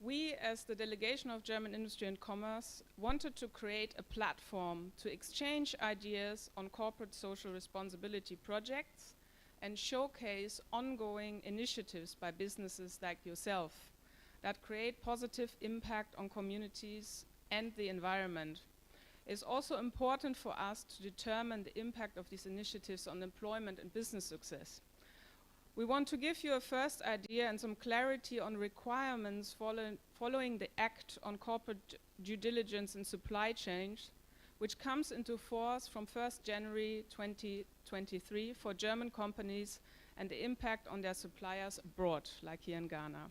We, as the Delegation of German Industry and Commerce, wanted to create a platform to exchange ideas on corporate social responsibility projects and showcase ongoing initiatives by businesses like yourself that create positive impact on communities and the environment. It's also important for us to determine the impact of these initiatives on employment and business success. We want to give you a first idea and some clarity on requirements following the Act on Corporate Due Diligence in Supply Chains, which comes into force from 1st January 2023 for German companies and the impact on their suppliers abroad, like here in Ghana.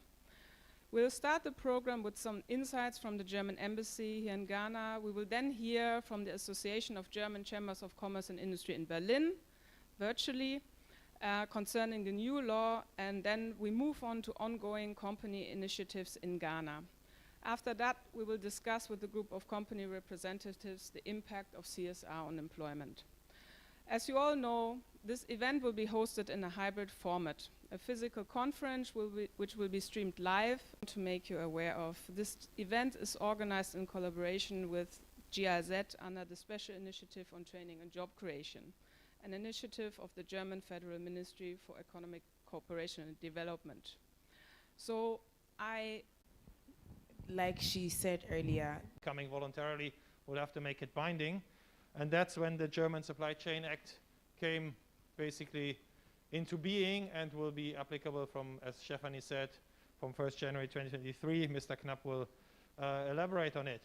We'll start the program with some insights from the German Embassy here in Ghana. We will then hear from the Association of German Chambers of Commerce and Industry in Berlin, virtually, concerning the new law, and then we move on to ongoing company initiatives in Ghana. After that, we will discuss with a group of company representatives the impact of CSR on employment. As you all know, this event will be hosted in a hybrid format. A physical conference which will be streamed live. To make you aware of, this event is organized in collaboration with GIZ under the Special Initiative on Training and Job Creation, an initiative of the German Federal Ministry for Economic Cooperation and Development. So like she said earlier, coming voluntarily, we'll have to make it binding. And that's when the German Supply Chain Act came basically into being and will be applicable from, as Stephanie said, from 1st January 2023. Mr. Knapp will elaborate on it.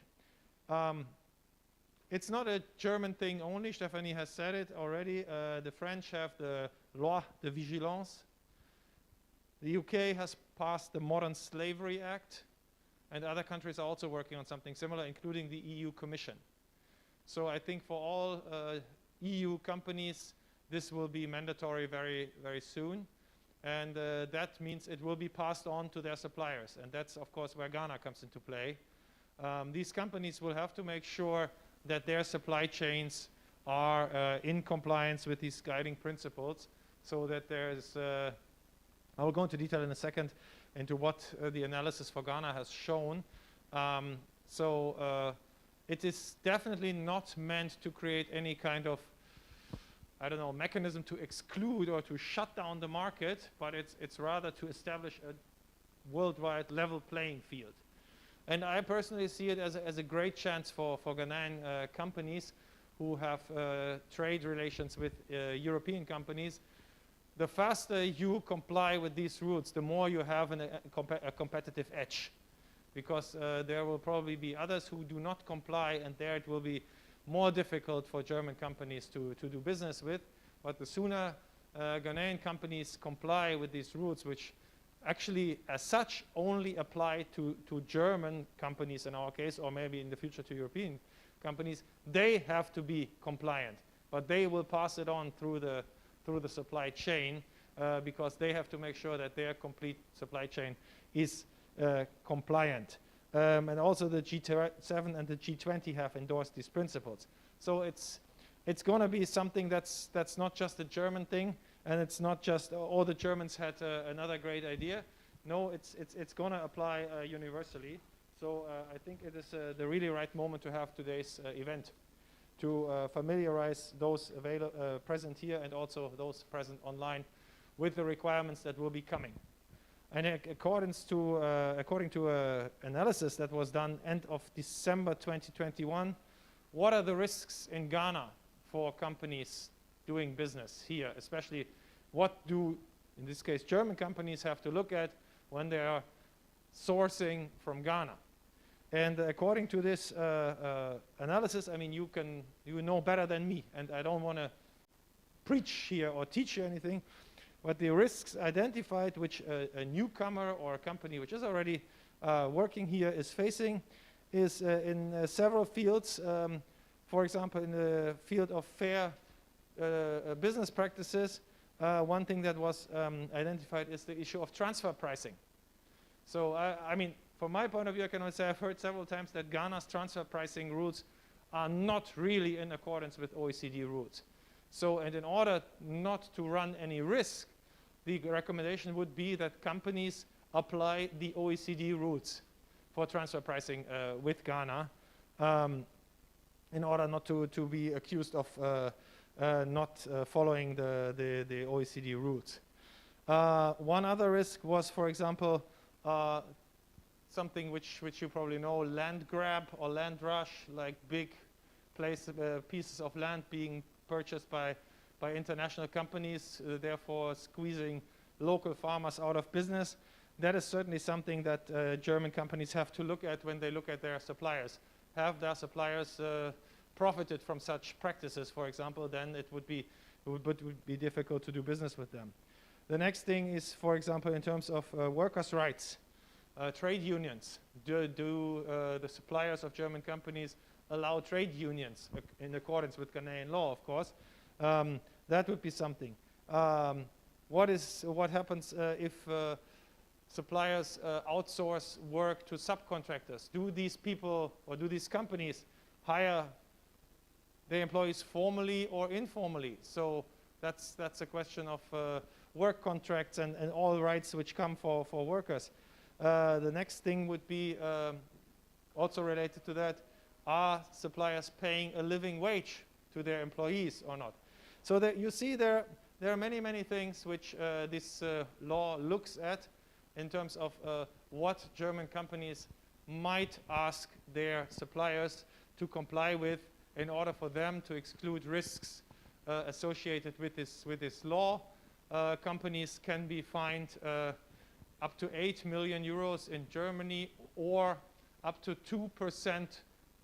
It's not a German thing only. Stephanie has said it already. The French have the Loi de Vigilance. The UK has passed the Modern Slavery Act. And other countries are also working on something similar, including the EU Commission. So I think for all EU companies, this will be mandatory very, very soon. And that means it will be passed on to their suppliers. And that's, of course, where Ghana comes into play. These companies will have to make sure that their supply chains are in compliance with these guiding principles, so that there's, I will go into detail in a second into what the analysis for Ghana has shown. It is definitely not meant to create any kind of, I don't know, mechanism to exclude or to shut down the market, but it's rather to establish a worldwide level playing field. And I personally see it as a great chance for Ghanaian companies who have trade relations with European companies. The faster you comply with these rules, the more you have a competitive edge. Because there will probably be others who do not comply, and there it will be more difficult for German companies to do business with. But the sooner Ghanaian companies comply with these rules, which actually as such only apply to German companies in our case, or maybe in the future to European companies, they have to be compliant. But they will pass it on through the supply chain because they have to make sure that their complete supply chain is compliant. And also the G7 and the G20 have endorsed these principles. So it's going to be something that's not just a German thing, and it's not just all the Germans had another great idea. No, it's going to apply universally. So I think it is the really right moment to have today's event to familiarize those present here and also those present online with the requirements that will be coming. And according to an analysis that was done end of December 2021, what are the risks in Ghana for companies doing business here? Especially, what do, in this case, German companies have to look at when they are sourcing from Ghana? And according to this analysis, I mean, you know better than me, and I don't want to preach here or teach you anything. But the risks identified which a newcomer or a company which is already working here is facing is in several fields. For example, in the field of fair business practices, one thing that was identified is the issue of transfer pricing. So, I mean, from my point of view, I can only say I've heard several times that Ghana's transfer pricing rules are not really in accordance with OECD rules. So, and in order not to run any risk, the recommendation would be that companies apply the OECD rules. transfer pricing with Ghana, in order not to be accused of not following the OECD rules. One other risk was, for example, something which you probably know, land grab or land rush, like big pieces of land being purchased by international companies, therefore squeezing local farmers out of business. That is certainly something that German companies have to look at when they look at their suppliers. Have their suppliers profited from such practices, for example, then it would be difficult to do business with them. The next thing is, for example, in terms of workers' rights, trade unions. Do the suppliers of German companies allow trade unions in accordance with Ghanaian law, of course? That would be something. What happens if suppliers outsource work to subcontractors? Do these people or do these companies hire their employees formally or informally? So that's a question of work contracts and all rights which come for workers. The next thing would be also related to that. Are suppliers paying a living wage to their employees or not? So that you see there are many things which this law looks at in terms of what German companies might ask their suppliers to comply with in order for them to exclude risks associated with this law. Companies can be fined up to 8 million euros in Germany, or up to 2%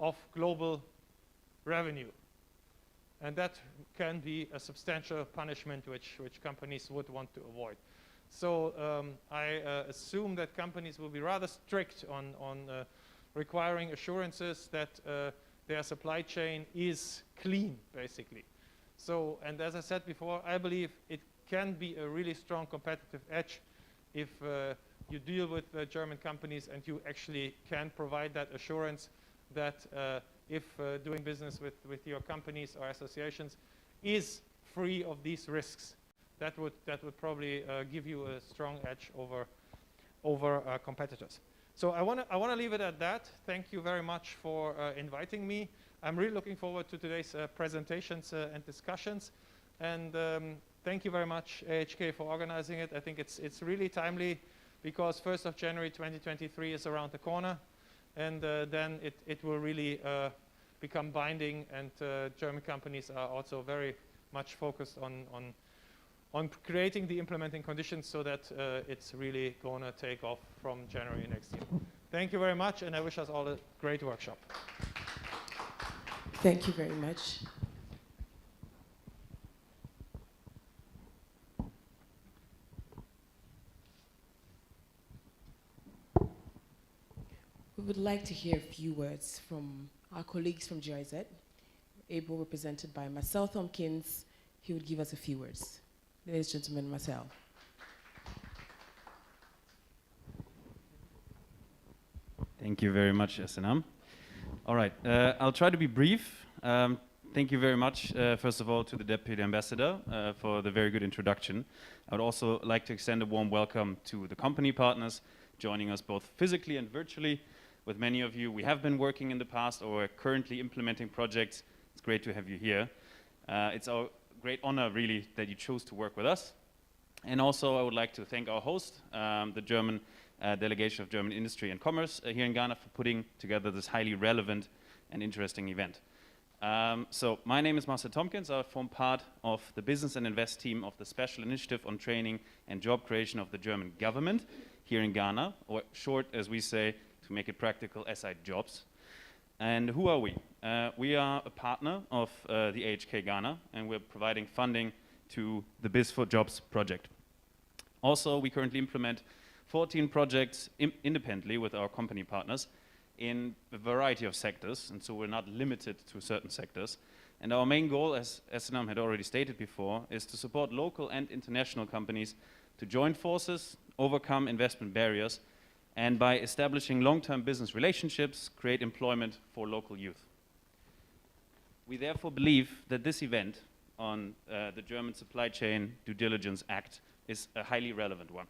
of global revenue. And that can be a substantial punishment which companies would want to avoid. So I assume that companies will be rather strict on requiring assurances that their supply chain is clean, basically. So, and as I said before, I believe it can be a really strong competitive edge if you deal with German companies and you actually can provide that assurance that if doing business with your companies or associations is free of these risks. That would probably give you a strong edge over competitors. So I want to leave it at that. Thank you very much for inviting me. I'm really looking forward to today's presentations and discussions. And thank you very much, AHK, for organizing it. I think it's really timely because 1st of January 2023 is around the corner. And then it will really become binding. And German companies are also very much focused on creating the implementing conditions so that it's really going to take off from January next year. Thank you very much, and I wish us all a great workshop. Thank you very much. We would like to hear a few words from our colleagues from GIZ, able represented by Marcel Tompkins. He would give us a few words. Ladies and gentlemen, Marcel. Thank you very much, Esenam. All right, I'll try to be brief. Thank you very much, first of all, to the Deputy Ambassador for the very good introduction. I would also like to extend a warm welcome to the company partners joining us both physically and virtually. With many of you, we have been working in the past or are currently implementing projects. It's great to have you here. It's our great honor, really, that you chose to work with us. And also, I would like to thank our host, the German Delegation of German Industry and Commerce here in Ghana, for putting together this highly relevant and interesting event. So my name is Marcel Tompkins. I form part of the Business and Invest team of the Special Initiative on Training and Job Creation of the German government here in Ghana, or short, as we say, to make it practical, SI Jobs. And who are we? We are a partner of the AHK Ghana, and we're providing funding to the Biz for Jobs project. Also, we currently implement 14 projects independently with our company partners in a variety of sectors, and so we're not limited to certain sectors. And our main goal, as Esenam had already stated before, is to support local and international companies to join forces, overcome investment barriers, and by establishing long-term business relationships, create employment for local youth. We therefore believe that this event on the German Supply Chain Due Diligence Act is a highly relevant one.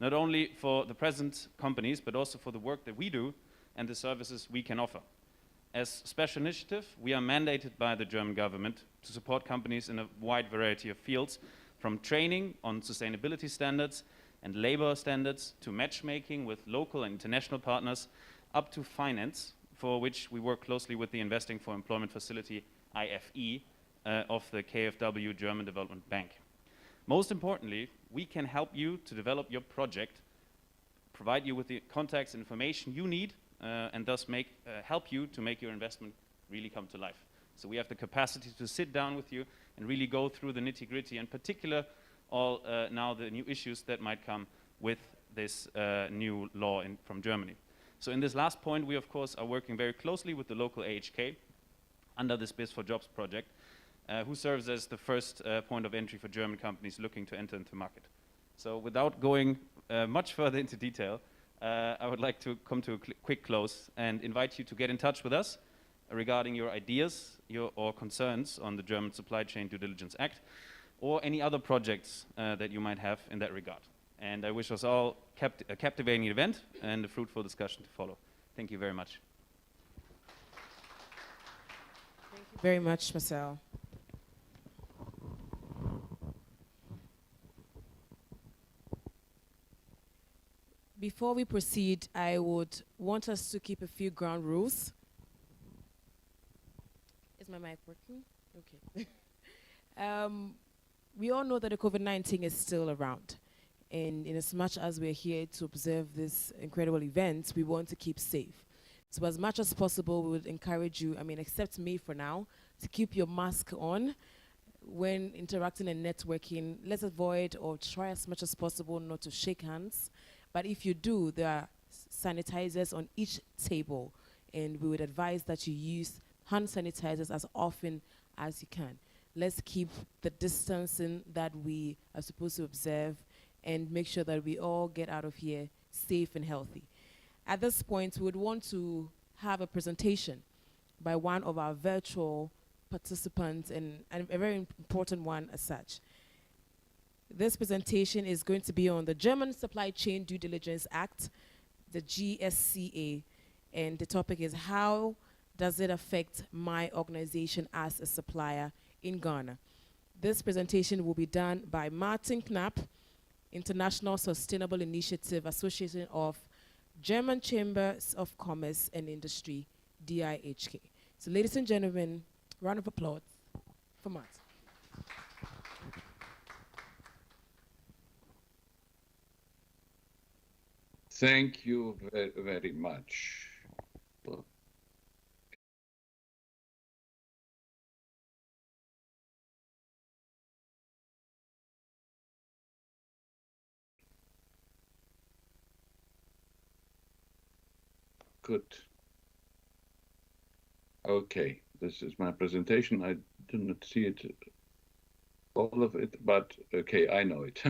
not only for the present companies, but also for the work that we do and the services we can offer. As special initiative, we are mandated by the German government to support companies in a wide variety of fields, from training on sustainability standards and labor standards to matchmaking with local and international partners, up to finance, for which we work closely with the Investing for Employment Facility, IFE, of the KfW German Development Bank. Most importantly, we can help you to develop your project, provide you with the contacts and information you need, and thus help you to make your investment really come to life. So we have the capacity to sit down with you and really go through the nitty-gritty, in particular, all now the new issues that might come with this new law from Germany. So in this last point, we of course are working very closely with the local AHK under this Biz for Jobs project, who serves as the first point of entry for German companies looking to enter into market. So without going much further into detail, I would like to come to a quick close and invite you to get in touch with us regarding your ideas or concerns on the German Supply Chain Due Diligence Act, or any other projects that you might have in that regard. And I wish us all a captivating event and a fruitful discussion to follow. Thank you very much. Thank you very much, Marcel. Before we proceed, I would want us to keep a few ground rules. Is my mic working? Okay. We all know that the COVID-19 is still around. And in as much as we're here to observe this incredible event, we want to keep safe. So as much as possible, we would encourage you, except me for now, to keep your mask on when interacting and networking. Let's avoid or try as much as possible not to shake hands. But if you do, there are sanitizers on each table, and we would advise that you use hand sanitizers as often as you can. Let's keep the distancing that we are supposed to observe and make sure that we all get out of here safe and healthy. At this point, we would want to have a presentation by one of our virtual participants, and a very important one as such. This presentation is going to be on the German Supply Chain Due Diligence Act, the GSCA, and the topic is how does it affect my organization as a supplier in Ghana. This presentation will be done by Martin Knapp, International Sustainable Initiative Association of German Chambers of Commerce and Industry, DIHK. So ladies and gentlemen, round of applause for Martin. Thank you very much. Good. Okay, this is my presentation. I did not see it, all of it, but okay, I know it.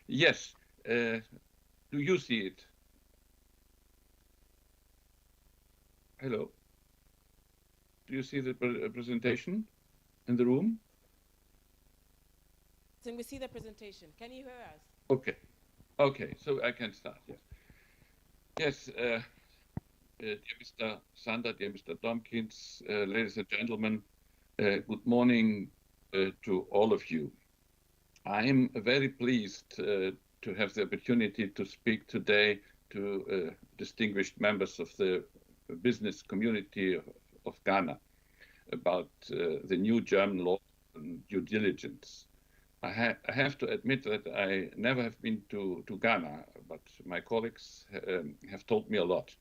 Yes, do you see it? Hello. Do you see the presentation in the room? So we see the presentation. Can you hear us? Okay. Okay, so I can start, yes. Yes, dear Mr. Sander, dear Mr. Tompkins, ladies and gentlemen, good morning to all of you. I am very pleased to have the opportunity to speak today to distinguished members of the business community of Ghana about the new German law on due diligence. I have to admit that I never have been to Ghana, but my colleagues have told me a lot.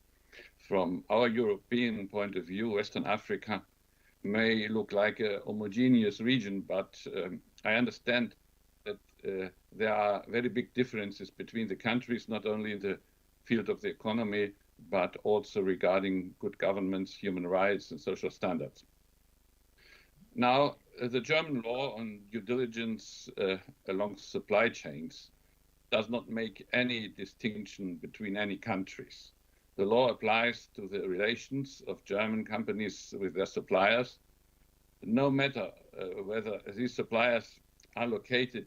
From our European point of view, Western Africa may look like a homogeneous region, but I understand that there are very big differences between the countries, not only in the field of the economy, but also regarding good governance, human rights, and social standards. Now, the German law on due diligence along supply chains does not make any distinction between any countries. The law applies to the relations of German companies with their suppliers, no matter whether these suppliers are located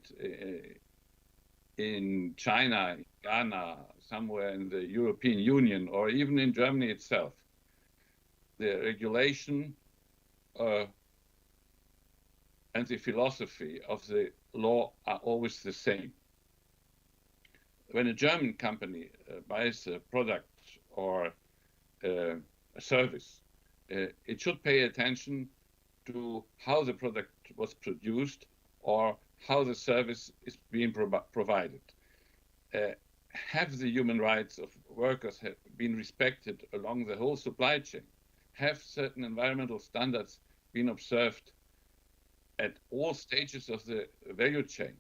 in China, Ghana, somewhere in the European Union, or even in Germany itself, the regulation and the philosophy of the law are always the same. When a German company buys a product or a service, it should pay attention to how the product was produced or how the service is being provided. Have the human rights of workers have been respected along the whole supply chain? Have certain environmental standards been observed at all stages of the value chain?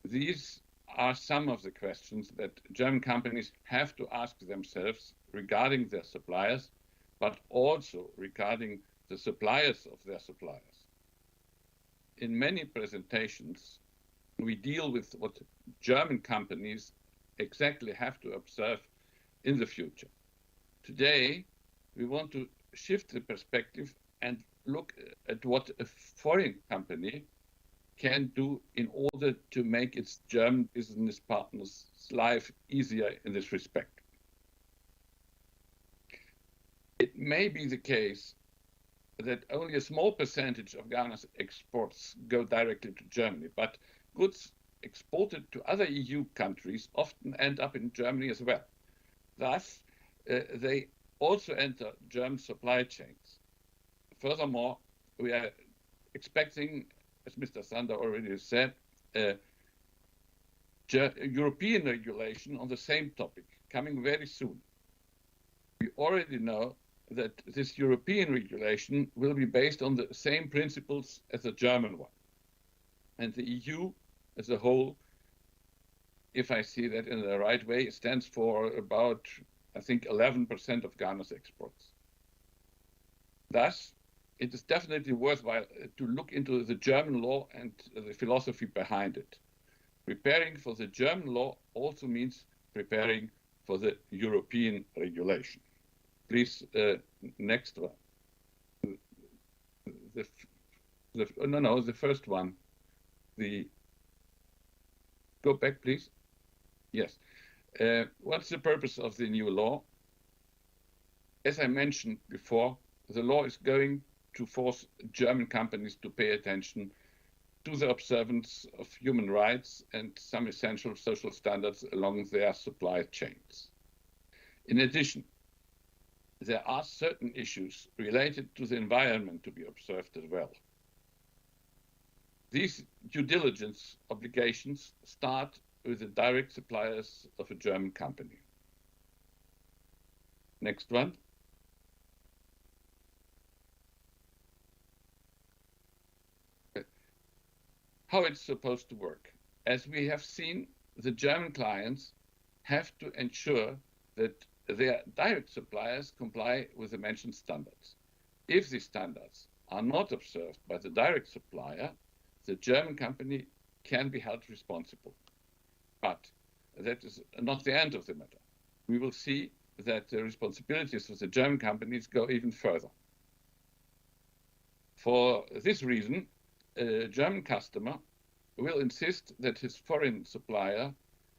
These are some of the questions that German companies have to ask themselves regarding their suppliers, but also regarding the suppliers of their suppliers. In many presentations, we deal with what German companies exactly have to observe in the future. Today, we want to shift the perspective and look at what a foreign company can do in order to make its German business partners' life easier in this respect. It may be the case that only a small percentage of Ghana's exports go directly to Germany, but goods exported to other EU countries often end up in Germany as well. Thus, they also enter German supply chains. Furthermore, we are expecting, as Mr. Sander already said, European regulation on the same topic coming very soon. We already know that this European regulation will be based on the same principles as the German one. And the EU as a whole, if I see that in the right way, stands for about, I think, 11% of Ghana's exports. Thus, it is definitely worthwhile to look into the German law and the philosophy behind it. Preparing for the German law also means preparing for the European regulation. Please, next one. The first one. Go back, please. Yes. What's the purpose of the new law? As I mentioned before, the law is going to force German companies to pay attention to the observance of human rights and some essential social standards along their supply chains. In addition, there are certain issues related to the environment to be observed as well. These due diligence obligations start with the direct suppliers of a German company. Next one. How it's supposed to work. As we have seen, the German clients have to ensure that their direct suppliers comply with the mentioned standards. If these standards are not observed by the direct supplier, the German company can be held responsible. But that is not the end of the matter. We will see that the responsibilities of the German companies go even further. For this reason, a German customer will insist that his foreign supplier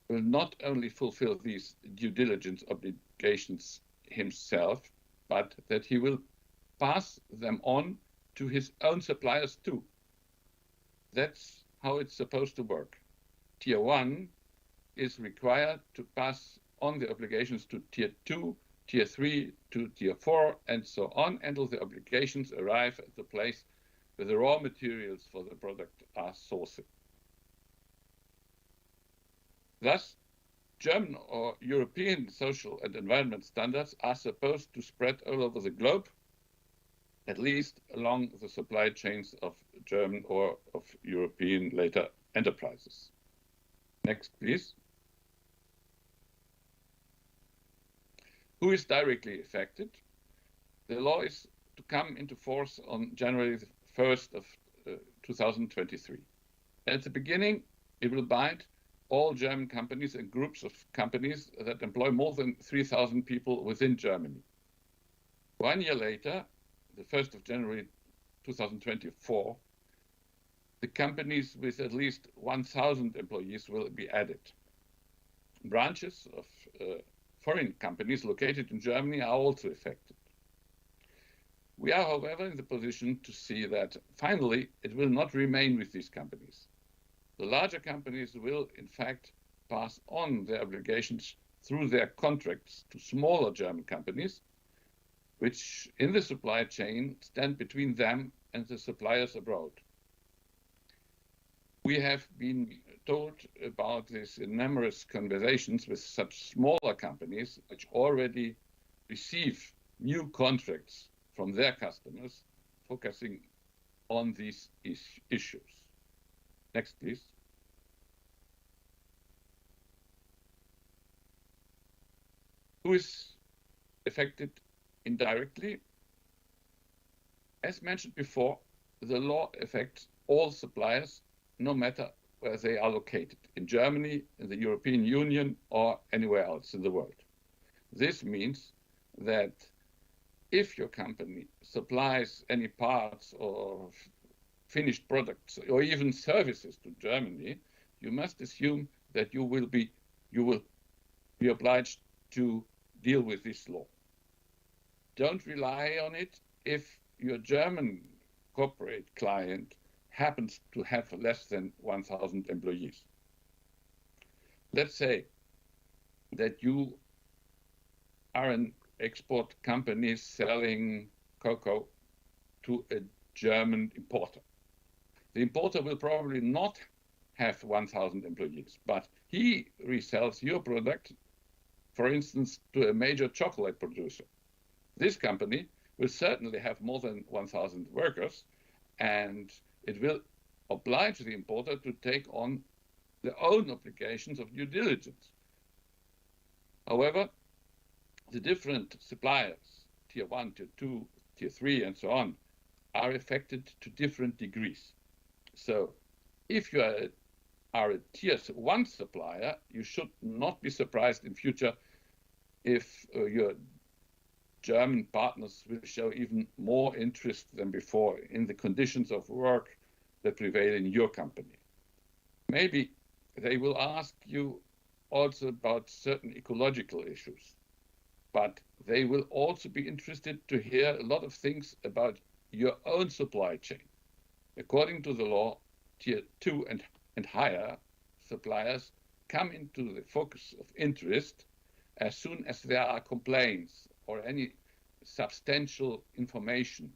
will not only fulfill these due diligence obligations himself, but that he will pass them on to his own suppliers too. That's how it's supposed to work. Tier 1 is required to pass on the obligations to Tier 2, Tier 3 to Tier 4, and so on, until the obligations arrive at the place where the raw materials for the product are sourced. Thus, German or European social and environment standards are supposed to spread all over the globe, at least along the supply chains of German or of European later enterprises. Next, please. Who is directly affected? The law is to come into force on January 1st of 2023. At the beginning, it will bind all German companies and groups of companies that employ more than 3,000 people within Germany. 1 year later, the 1st of January 2024, the companies with at least 1,000 employees will be added. branches of foreign companies located in Germany are also affected. We are, however, in the position to see that finally it will not remain with these companies. The larger companies will, in fact, pass on their obligations through their contracts to smaller German companies, which in the supply chain stand between them and the suppliers abroad. We have been told about this in numerous conversations with such smaller companies which already receive new contracts from their customers, focusing on these issues. Next, please. Who is affected indirectly? As mentioned before, the law affects all suppliers, no matter where they are located, in Germany, in the European Union, or anywhere else in the world. This means that if your company supplies any parts or finished products or even services to Germany, you must assume that you will be obliged to deal with this law. Don't rely on it if your German corporate client happens to have less than 1,000 employees. Let's say that you are an export company selling cocoa to a German importer. The importer will probably not have 1,000 employees, but he resells your product, for instance, to a major chocolate producer. This company will certainly have more than 1,000 workers, and it will oblige the importer to take on their own obligations of due diligence. However, the different suppliers, tier 1, tier 2, tier 3, and so on, are affected to different degrees. So if you are a tier 1 supplier, you should not be surprised in future if your German partners will show even more interest than before in the conditions of work that prevail in your company. Maybe they will ask you also about certain ecological issues, but they will also be interested to hear a lot of things about your own supply chain. According to the law, tier 2 and higher suppliers come into the focus of interest as soon as there are complaints or any substantial information,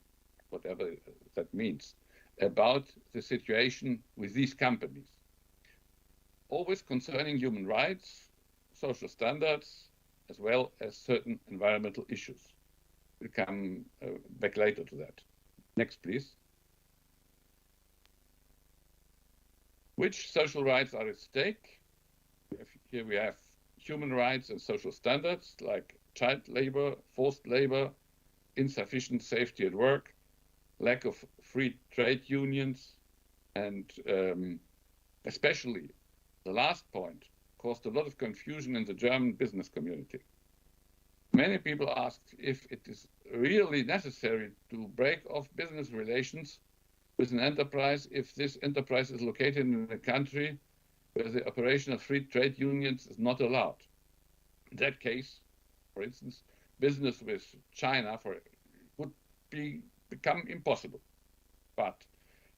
whatever that means, about the situation with these companies. Always concerning human rights, social standards, as well as certain environmental issues. We'll come back later to that. Next, please. Which social rights are at stake? Here we have human rights and social standards like child labor, forced labor, insufficient safety at work, lack of free trade unions, and especially the last point caused a lot of confusion in the German business community. Many people asked if it is really necessary to break off business relations with an enterprise if this enterprise is located in a country where the operation of free trade unions is not allowed. In that case, for instance, business with China would become impossible. But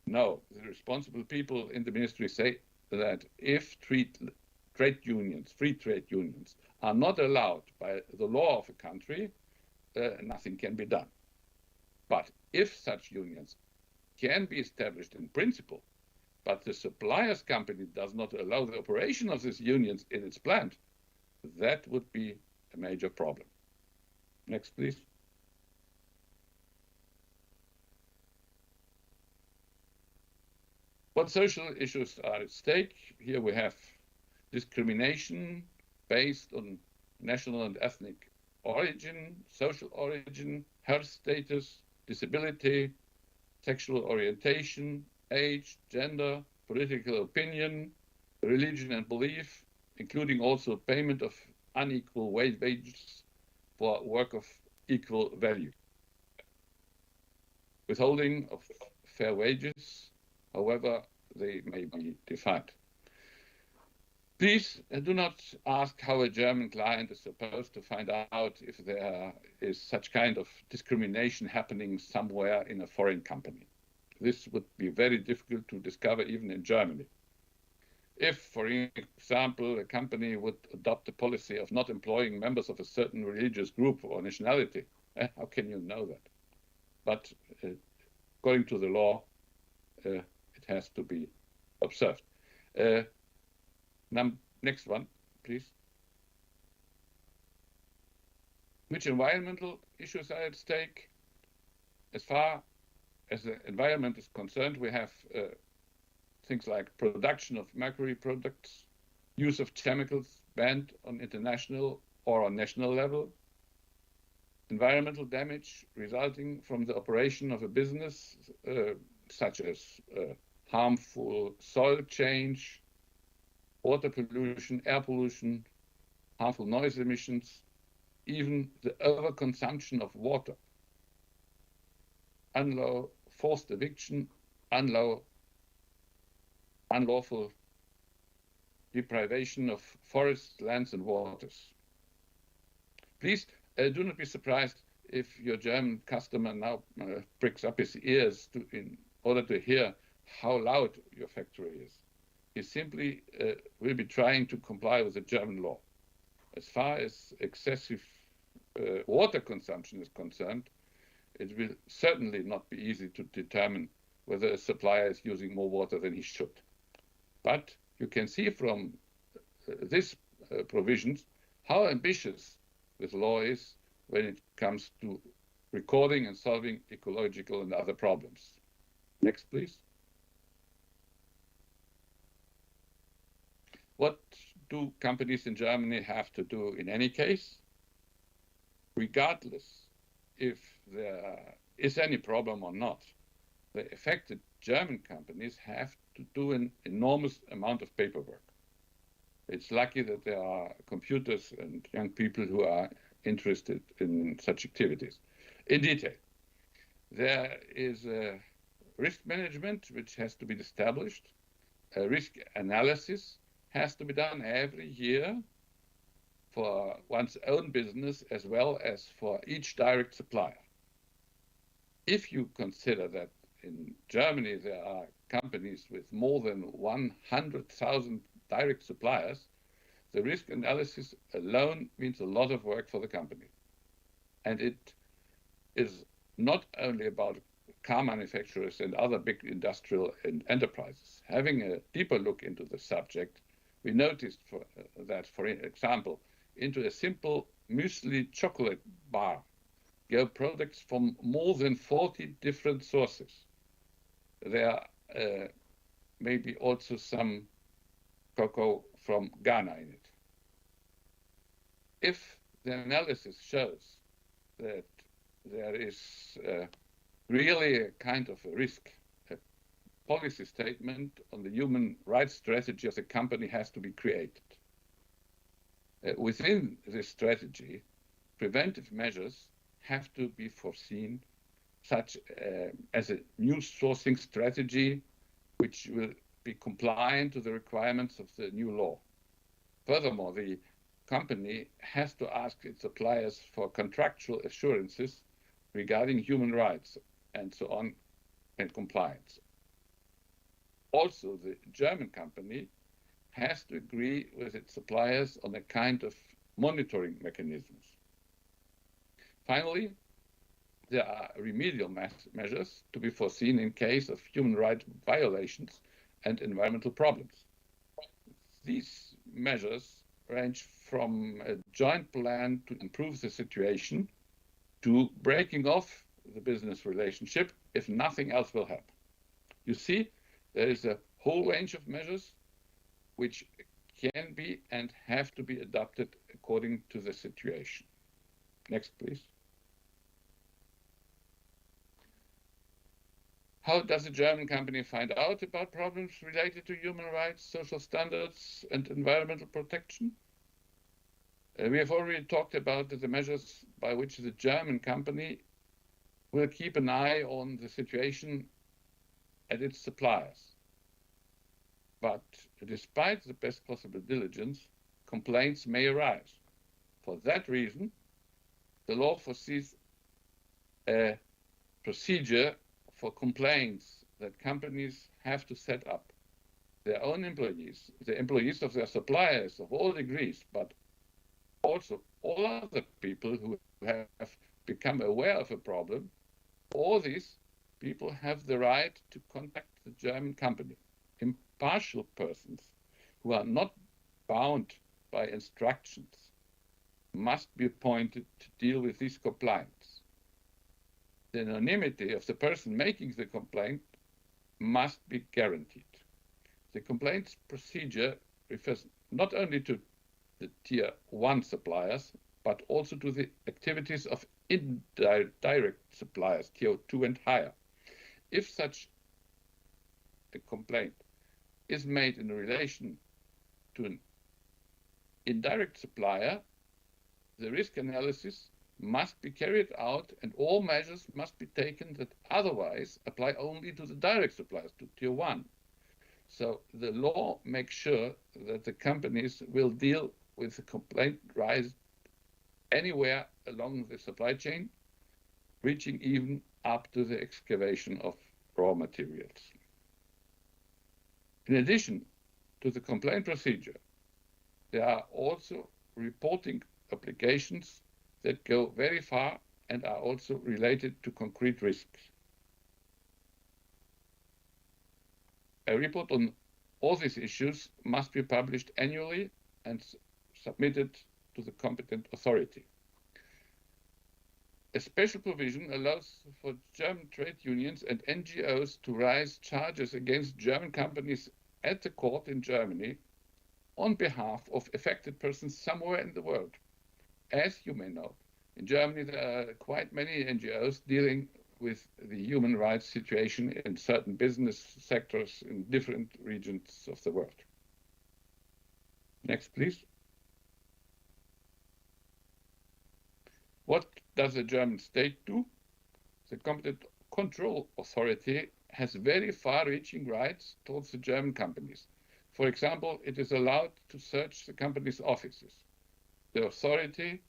no, the responsible people in the ministry say that if free trade unions are not allowed by the law of a country, nothing can be done. But if such unions can be established in principle, but the supplier's company does not allow the operation of these unions in its plant, that would be a major problem. Next, please. What social issues are at stake? Here we have discrimination based on national and ethnic origin, social origin, health status, disability, sexual orientation, age, gender, political opinion, religion and belief, including also payment of unequal wages for work of equal value. Withholding of fair wages, however they may be defined. Please do not ask how a German client is supposed to find out if there is such kind of discrimination happening somewhere in a foreign company. This would be very difficult to discover even in Germany. If, for example, a company would adopt a policy of not employing members of a certain religious group or nationality, how can you know that? But according to the law, it has to be observed. Next one, please. Which environmental issues are at stake? As far as the environment is concerned, we have things like production of mercury products, use of chemicals banned on international or on national level, environmental damage resulting from the operation of a business, such as harmful soil change, water pollution, air pollution, harmful noise emissions, even the overconsumption of water, forced eviction, unlawful deprivation of forests, lands, and waters. Please do not be surprised if your German customer now pricks up his ears in order to hear how loud your factory is. He simply will be trying to comply with the German law. As far as excessive water consumption is concerned, it will certainly not be easy to determine whether a supplier is using more water than he should. But you can see from these provisions how ambitious this law is when it comes to recording and solving ecological and other problems. Next, please. What do companies in Germany have to do in any case? Regardless if there is any problem or not, the affected German companies have to do an enormous amount of paperwork. It's lucky that there are computers and young people who are interested in such activities. In detail, there is a risk management which has to be established. A risk analysis has to be done every year for one's own business as well as for each direct supplier. If you consider that in Germany there are companies with more than 100,000 direct suppliers, the risk analysis alone means a lot of work for the company. And it is not only about car manufacturers and other big industrial enterprises. Having a deeper look into the subject, we noticed that, for example, into a simple muesli chocolate bar go products from more than 40 different sources. There may be also some cocoa from Ghana in it. If the analysis shows that there is really a kind of a risk, a policy statement on the human rights strategy of the company has to be created. Within this strategy, preventive measures have to be foreseen, such as a new sourcing strategy, which will be compliant to the requirements of the new law. Furthermore, the company has to ask its suppliers for contractual assurances regarding human rights and so on, and compliance. Also, the German company has to agree with its suppliers on a kind of monitoring mechanisms. Finally, there are remedial measures to be foreseen in case of human rights violations and environmental problems. These measures range from a joint plan to improve the situation to breaking off the business relationship if nothing else will help. You see, there is a whole range of measures which can be and have to be adopted according to the situation. Next, please. How does a German company find out about problems related to human rights, social standards, and environmental protection? We have already talked about the measures by which the German company will keep an eye on the situation at its suppliers. but despite the best possible diligence, complaints may arise. For that reason, the law foresees a procedure for complaints that companies have to set up. Their own employees, the employees of their suppliers of all degrees, but also all other people who have become aware of a problem, all these people have the right to contact the German company. Impartial persons who are not bound by instructions must be appointed to deal with these complaints. The anonymity of the person making the complaint must be guaranteed. The complaints procedure refers not only to the Tier 1 suppliers, but also to the activities of indirect suppliers, Tier 2 and higher. If such a complaint is made in relation to an indirect supplier, the risk analysis must be carried out and all measures must be taken that otherwise apply only to the direct suppliers, to Tier 1. So the law makes sure that the companies will deal with the complaint raised anywhere along the supply chain, reaching even up to the excavation of raw materials. In addition to the complaint procedure, there are also reporting obligations that go very far and are also related to concrete risks. A report on all these issues must be published annually and submitted to the competent authority. A special provision allows for German trade unions and NGOs to raise charges against German companies at the court in Germany on behalf of affected persons somewhere in the world. As you may know, in Germany there are quite many NGOs dealing with the human rights situation in certain business sectors in different regions of the world. Next, please. What does the German state do? The competent control authority has very far-reaching rights towards the German companies. For example, it is allowed to search the company's offices. The authority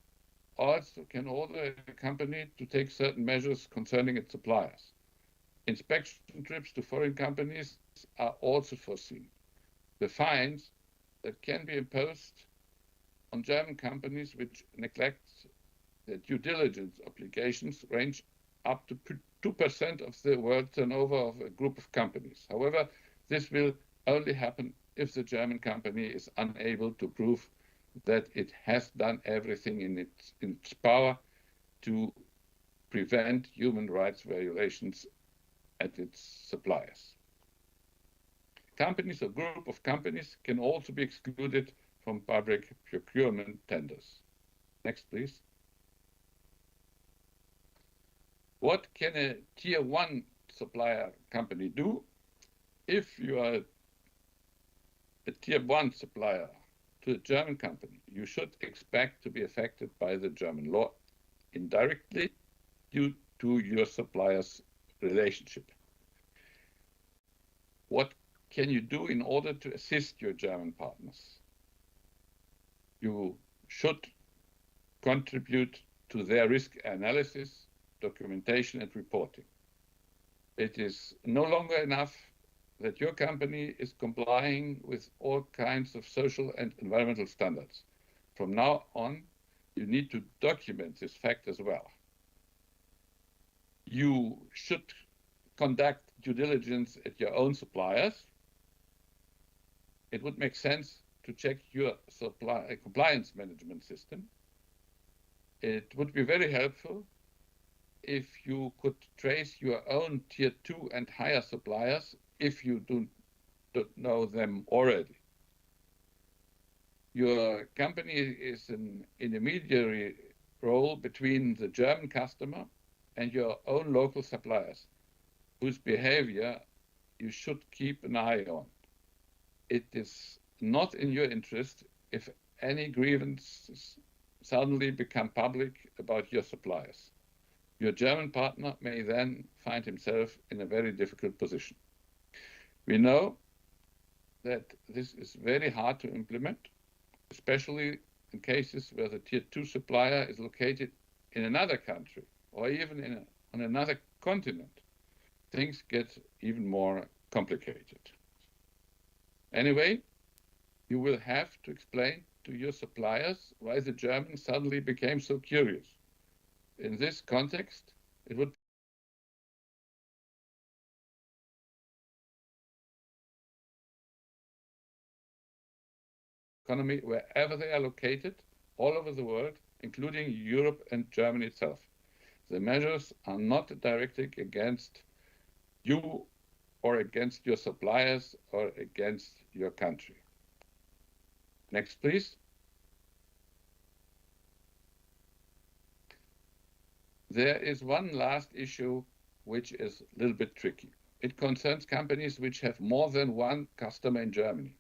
also can order a company to take certain measures concerning its suppliers. Inspection trips to foreign companies are also foreseen. The fines that can be imposed on German companies which neglect their due diligence obligations range up to 2% of the world turnover of a group of companies. However, this will only happen if the German company is unable to prove that it has done everything in its power to prevent human rights violations at its suppliers. Companies or group of companies can also be excluded from public procurement tenders. Next, please. What can a Tier 1 supplier company do? If you are a Tier 1 supplier to a German company, you should expect to be affected by the German law indirectly due to your supplier's relationship. What can you do in order to assist your German partners? You should contribute to their risk analysis, documentation, and reporting. It is no longer enough that your company is complying with all kinds of social and environmental standards. From now on, you need to document this fact as well. You should conduct due diligence at your own suppliers. It would make sense to check your supply compliance management system. It would be very helpful if you could trace your own Tier 2 and higher suppliers if you don't know them already. Your company is an intermediary role between the German customer and your own local suppliers, whose behavior you should keep an eye on. It is not in your interest if any grievances suddenly become public about your suppliers. Your German partner may then find himself in a very difficult position. We know that this is very hard to implement, especially in cases where the tier 2 supplier is located in another country or even on another continent. Things get even more complicated. Anyway, you will have to explain to your suppliers why the Germans suddenly became so curious. In this context, it would economy wherever they are located, all over the world, including Europe and Germany itself. The measures are not directed against you or against your suppliers or against your country. Next, please. There is one last issue which is a little bit tricky. It concerns companies which have more than one customer in Germany.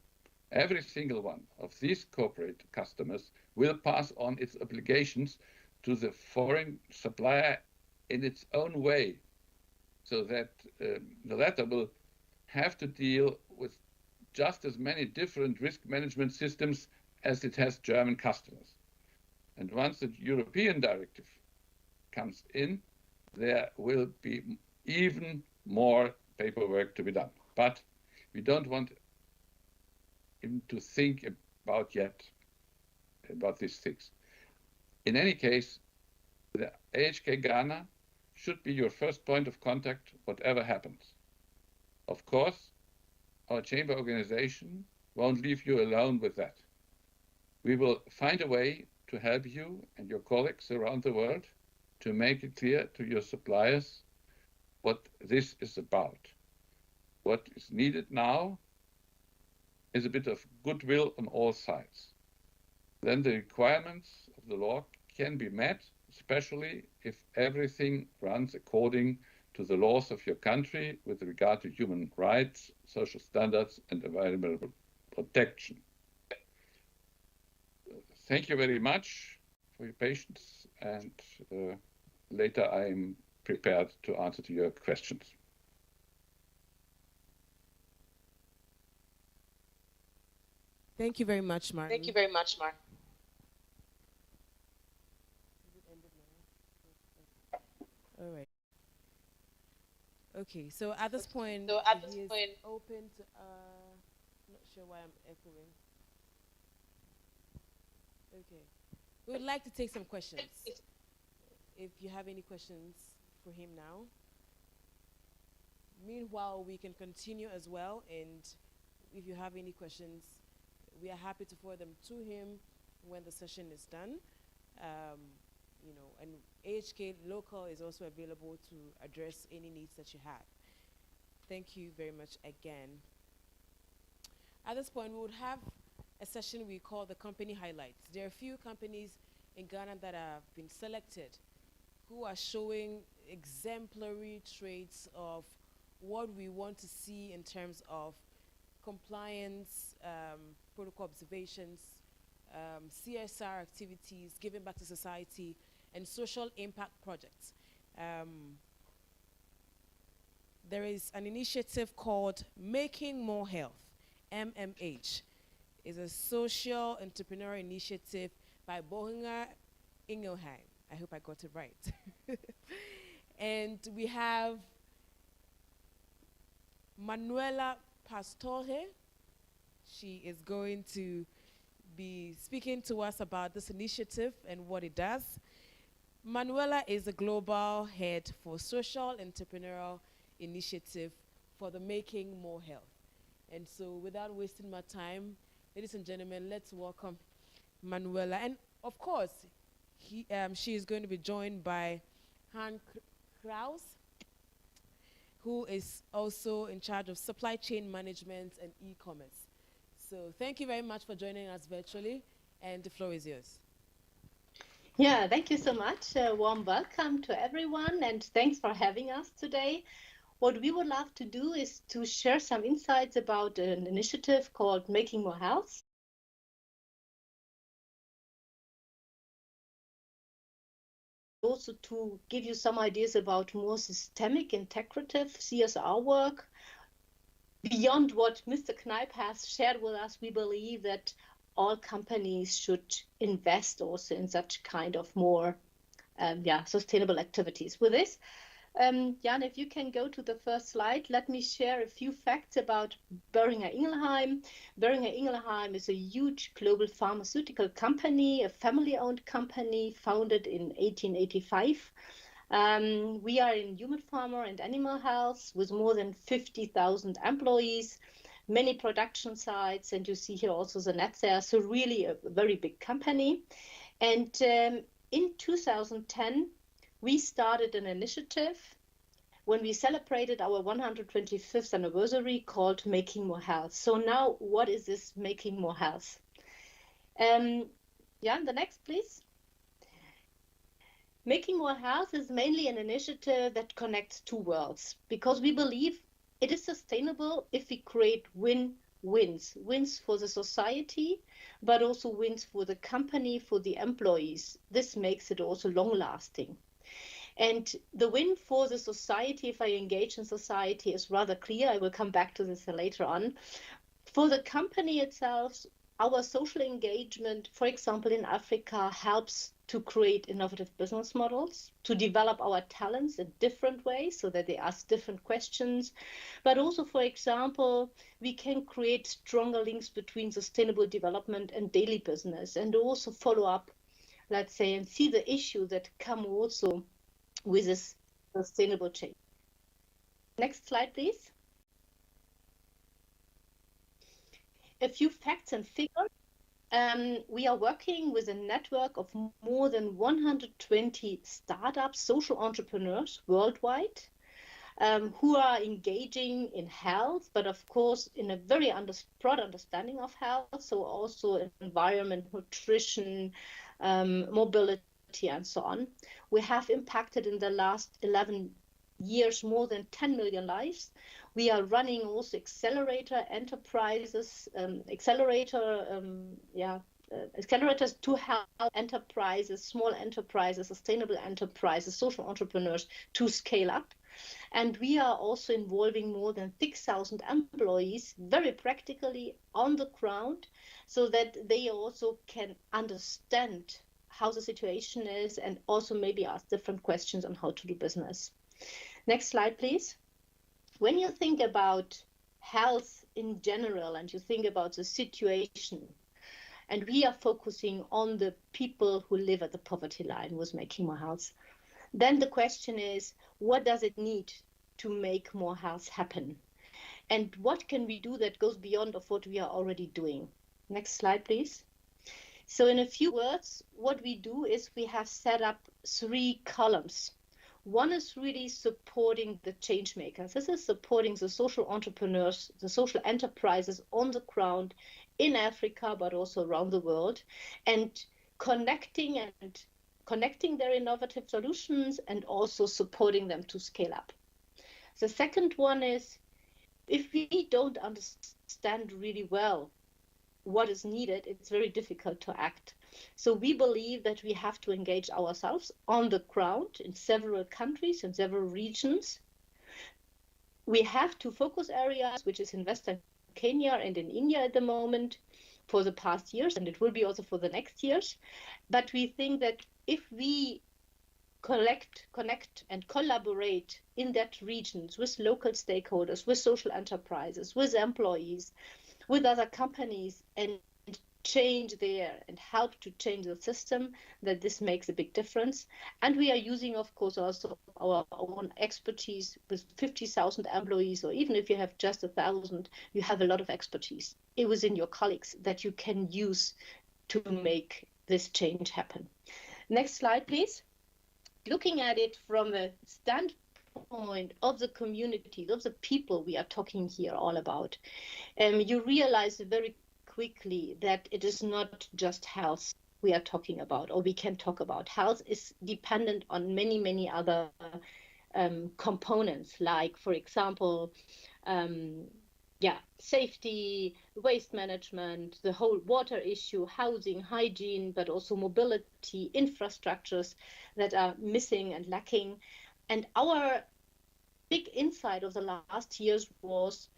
Every single one of these corporate customers will pass on its obligations to the foreign supplier in its own way, so that the latter will have to deal with just as many different risk management systems as it has German customers. And once the European directive comes in, there will be even more paperwork to be done. But we don't want even to think about these things. In any case, the AHK Ghana should be your first point of contact, whatever happens. Of course, our chamber organization won't leave you alone with that. We will find a way to help you and your colleagues around the world to make it clear to your suppliers what this is about. What is needed now is a bit of goodwill on all sides. Then the requirements of the law can be met, especially if everything runs according to the laws of your country with regard to human rights, social standards, and environmental protection. Thank you very much for your patience, and later I'm prepared to answer to your questions. Thank you very much, Martin. Thank you very much, Mark. All right. Okay, so at this point, So at he this is point- open to, not sure why I'm echoing. Okay. We would like to take some questions. If you have any questions for him now. Meanwhile, we can continue as well, and if you have any questions, we are happy to forward them to him when the session is done. You know, and AHK Local is also available to address any needs that you have. Thank you very much again. At this point, we would have a session we call the company highlights. There are a few companies in Ghana that have been selected who are showing exemplary traits of what we want to see in terms of compliance, protocol observations, CSR activities, giving back to society, and social impact projects. There is an initiative called Making More Health, MMH. It's a social entrepreneurial initiative by Bohinger Ingelheim. I hope I got it right. And we have Manuela Pastorhe. She is going to be speaking to us about this initiative and what it does. Manuela is the global head for social entrepreneurial initiative for the Making More Health. And so without wasting my time, ladies and gentlemen, let's welcome Manuela. And of course, she is going to be joined by Han Kraus, who is also in charge of supply chain management and e-commerce. So thank you very much for joining us virtually, and the floor is yours. Yeah, thank you so much. Warm welcome to everyone, and thanks for having us today. What we would love to do is to share some insights about an initiative called Making More Health. Also to give you some ideas about more systemic, integrative CSR work beyond what Mr. Kneip has shared with us, we believe that all companies should invest also in such kind of more sustainable activities. With this, Jan, if you can go to the first slide, let me share a few facts about Boehringer Ingelheim. Boehringer Ingelheim is a huge global pharmaceutical company, a family-owned company founded in 1885. We are in human pharma and animal health with more than 50,000 employees, many production sites, and you see here also the net there. So really a very big company. And in 2010, we started an initiative when we celebrated our 125th anniversary called Making More Health. So now, what is this Making More Health? The next, please. Making More Health is mainly an initiative that connects two worlds, because we believe it is sustainable if we create wins for the society, but also wins for the company, for the employees. This makes it also long-lasting. And the win for the society, if I engage in society, is rather clear. I will come back to this later on. For the company itself, our social engagement, for example, in Africa, helps to create innovative business models, to develop our talents in different ways so that they ask different questions. But also, for example, we can create stronger links between sustainable development and daily business, and also follow up, let's say, and see the issue that come also with this sustainable change. Next slide, please. A few facts and figures. We are working with a network of more than 120 startups, social entrepreneurs worldwide, who are engaging in health, but of course in a very broad understanding of health, so also environment, nutrition, mobility, and so on. We have impacted in the last 11 years more than 10 million lives. We are running also accelerator enterprises, accelerators to help enterprises, small enterprises, sustainable enterprises, social entrepreneurs to scale up. And we are also involving more than 6,000 employees very practically on the ground so that they also can understand how the situation is and also maybe ask different questions on how to do business. Next slide, please. When you think about health in general and you think about the situation, and we are focusing on the people who live at the poverty line with Making More Health, then the question is, what does it need to make more health happen? And what can we do that goes beyond of what we are already doing? Next slide, please. So in a few words, what we do is we have set up 3 columns. One is really supporting the change makers. This is supporting the social entrepreneurs, the social enterprises on the ground in Africa, but also around the world, and connecting their innovative solutions and also supporting them to scale up. The second one is, if we don't understand really well what is needed, it's very difficult to act. So we believe that we have to engage ourselves on the ground in several countries and several regions. We have 2 focus areas, which is in Western Kenya and in India at the moment for the past years, and it will be also for the next years. But we think that if we connect and collaborate in that regions with local stakeholders, with social enterprises, with employees, with other companies, and change there and help to change the system, that this makes a big difference. And we are using, of course, also our own expertise with 50,000 employees, or even if you have just 1,000, you have a lot of expertise within your colleagues that you can use to make this change happen. Next slide, please. Looking at it from a standpoint of the communities, of the people we are talking here all about, you realize very quickly that it is not just health we are talking about, or we can talk about. Health is dependent on many, many other components, like, for example, safety, waste management, the whole water issue, housing, hygiene, but also mobility, infrastructures that are missing and lacking. And our big insight of the last years was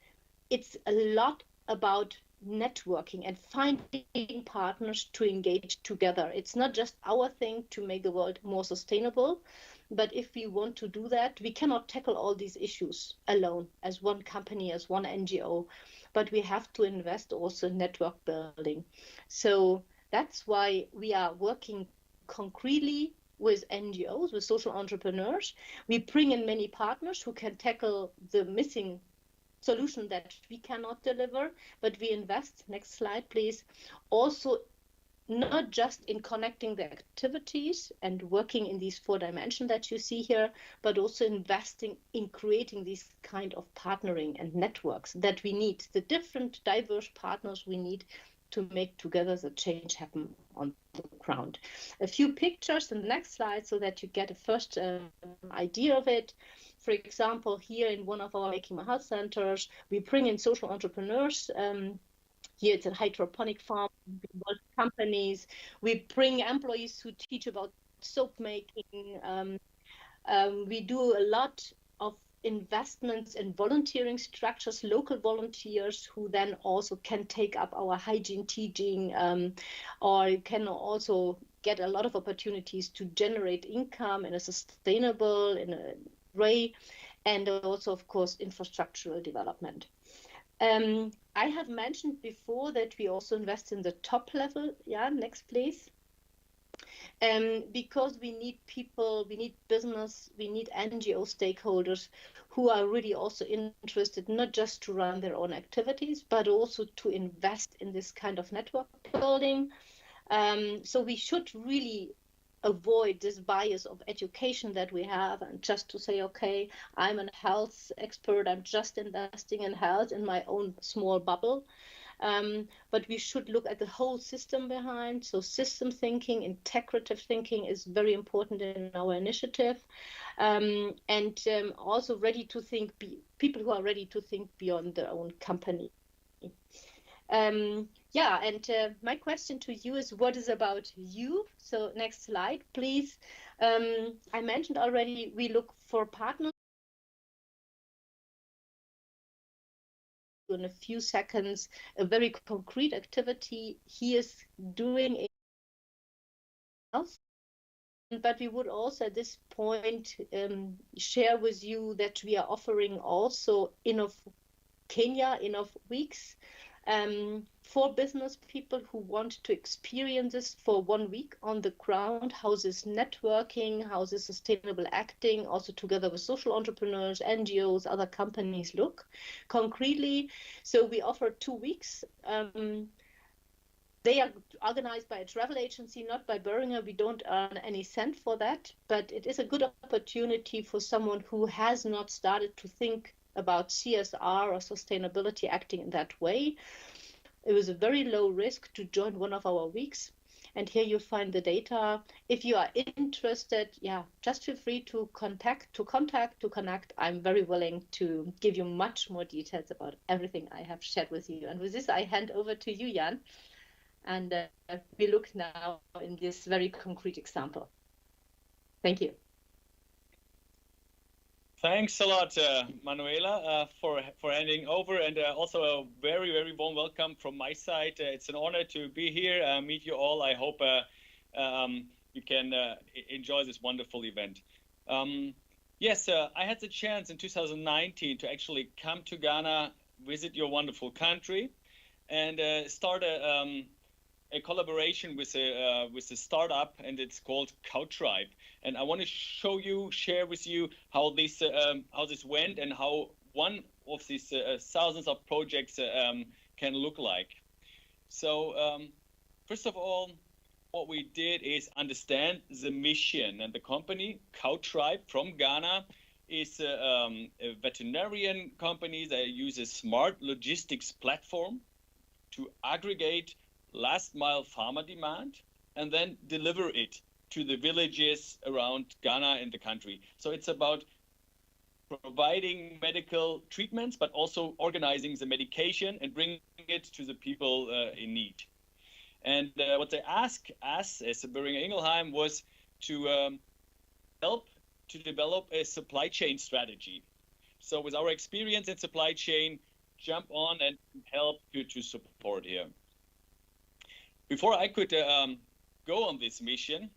it's a lot about networking and finding partners to engage together. It's not just our thing to make the world more sustainable, but if we want to do that, we cannot tackle all these issues alone as one company, as one NGO, but we have to invest also in network building. So that's why we are working concretely with NGOs, with social entrepreneurs. We bring in many partners who can tackle the missing solution that we cannot deliver, but we invest, next slide please, also not just in connecting the activities and working in these 4 dimensions that you see here, but also investing in creating these kind of partnering and networks that we need, the different diverse partners we need to make together the change happen on the ground. A few pictures in the next slide so that you get a first idea of it. For example, here in one of our Making My Health centers, we bring in social entrepreneurs. Here it's a hydroponic farm, companies. We bring employees who teach about soap making. We do a lot of investments in volunteering structures, local volunteers who then also can take up our hygiene teaching, or can also get a lot of opportunities to generate income in a sustainable way, and also, of course, infrastructural development. I have mentioned before that we also invest in the top level. Yeah, next please. Because we need people, we need business, we need NGO stakeholders who are really also interested not just to run their own activities, but also to invest in this kind of network building. So we should really avoid this bias of education that we have, and just to say, okay, I'm a health expert, I'm just investing in health in my own small bubble. But we should look at the whole system behind. So system thinking, integrative thinking is very important in our initiative. And also ready to think, people who are ready to think beyond their own company. Yeah, and my question to you is, what is about you? So next slide, please. I mentioned already, we look for partners. In a few seconds, a very concrete activity he is doing else. But we would also at this point share with you that we are offering also Kenya weeks for business people who want to experience this for 1 week on the ground, how this networking, how this sustainable acting, also together with social entrepreneurs, NGOs, other companies look concretely. So we offer 2 weeks. They are organized by a travel agency, not by Boehringer. We don't earn any cent for that, but it is a good opportunity for someone who has not started to think about CSR or sustainability acting in that way. It was a very low risk to join one of our weeks. And here you find the data. If you are interested, yeah, just feel free to connect. I'm very willing to give you much more details about everything I have shared with you. And with this, I hand over to you, Jan. And we look now in this very concrete example. Thank you. Thanks a lot, Manuela, for handing over, and also a very, very warm welcome from my side. It's an honor to be here, meet you all. I hope you can enjoy this wonderful event. Yes, I had the chance in 2019 to actually come to Ghana, visit your wonderful country, and start a collaboration with a startup, and it's called CowTribe. And I want to share with you how this went, and how one of these thousands of projects can look like. So first of all, what we did is understand the mission, and the company CowTribe from Ghana is a veterinarian company that uses smart logistics platform to aggregate last mile farmer demand and then deliver it to the villages around Ghana and the country. So it's about providing medical treatments, but also organizing the medication and bringing it to the people in need. And what they asked us as Boehringer Ingelheim was to help to develop a supply chain strategy. So with our experience in supply chain, jump on and help to support here. Before I could go on this mission,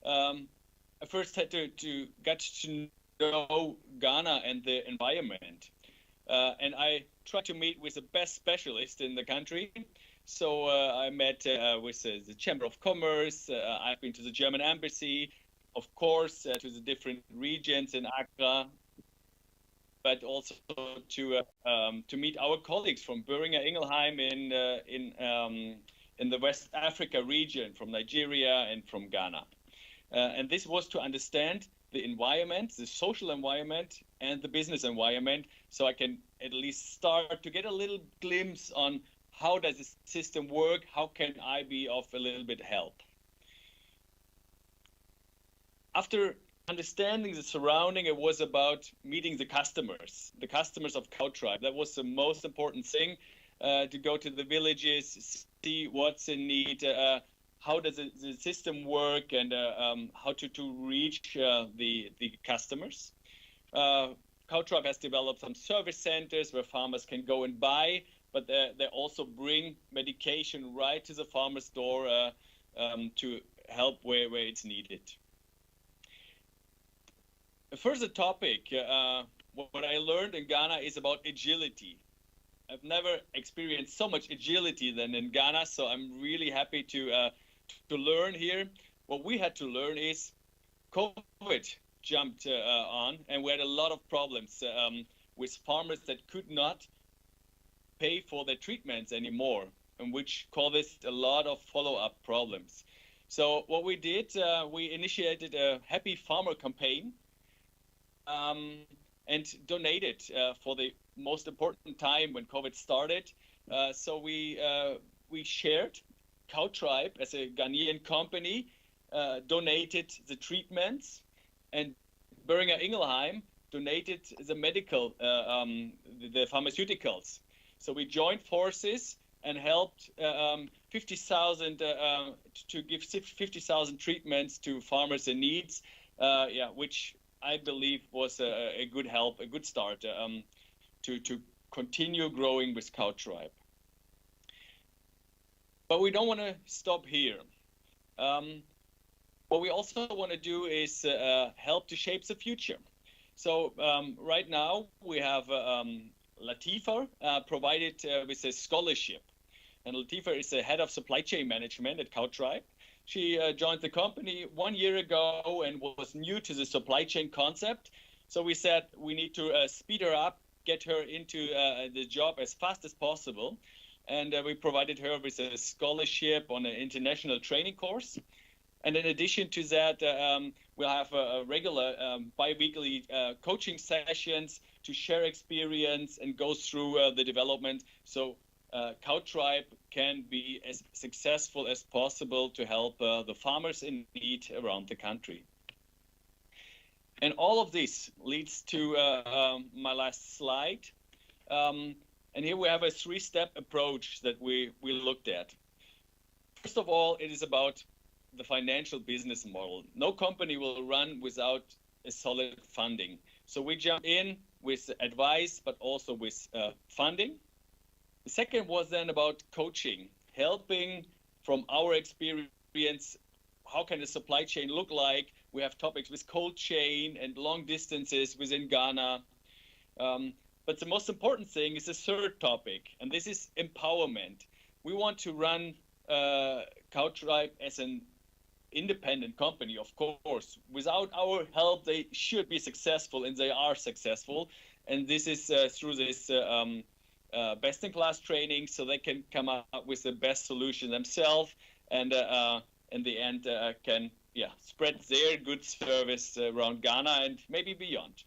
I first had to get to know Ghana and the environment. And I tried to meet with the best specialist in the country. So I met with the Chamber of Commerce. I've been to the German Embassy, of course, to the different regions in Accra, but also to meet our colleagues from Boehringer Ingelheim in the West Africa region, from Nigeria and from Ghana. And this was to understand the environment, the social environment, and the business environment, so I can at least start to get a little glimpse on how does the system work, how can I be of a little bit help. After understanding the surrounding, it was about meeting the customers of CowTribe. That was the most important thing, to go to the villages, see what's in need, how does the system work, and how to reach the customers. CowTribe has developed some service centers where farmers can go and buy, but they also bring medication right to the farmer's door to help where it's needed. A further topic, what I learned in Ghana is about agility. I've never experienced so much agility than in Ghana, so I'm really happy to learn here. What we had to learn is COVID jumped on, and we had a lot of problems with farmers that could not pay for their treatments anymore, and which caused a lot of follow-up problems. So what we did, we initiated a Happy Farmer campaign and donated for the most important time when COVID started. So we shared. CowTribe, as a Ghanaian company, donated the treatments, and Boehringer Ingelheim donated the medical, the pharmaceuticals. So we joined forces and helped 50,000 to give 50,000 treatments to farmers in needs, which I believe was a good help, a good start to continue growing with CowTribe. But we don't want to stop here. What we also want to do is help to shape the future. So right now we have Latifa provided with a scholarship. And Latifa is the head of supply chain management at CowTribe. She joined the company 1 year ago and was new to the supply chain concept. So we said we need to speed her up, get her into the job as fast as possible. And we provided her with a scholarship on an international training course. And in addition to that, we'll have a regular bi-weekly coaching sessions to share experience and go through the development, so CowTribe can be as successful as possible to help the farmers in need around the country. And all of this leads to my last slide. And here we have a three-step approach that we looked at. First of all, it is about the financial business model. No company will run without a solid funding. So we jump in with advice, but also with funding. The second was then about coaching, helping from our experience. How can the supply chain look like? We have topics with cold chain and long distances within Ghana. But the most important thing is the third topic, and this is empowerment. We want to run CowTribe as an independent company, of course. Without our help, they should be successful, and they are successful. And this is through this best-in-class training, so they can come up with the best solution themselves, and in the end can spread their good service around Ghana and maybe beyond.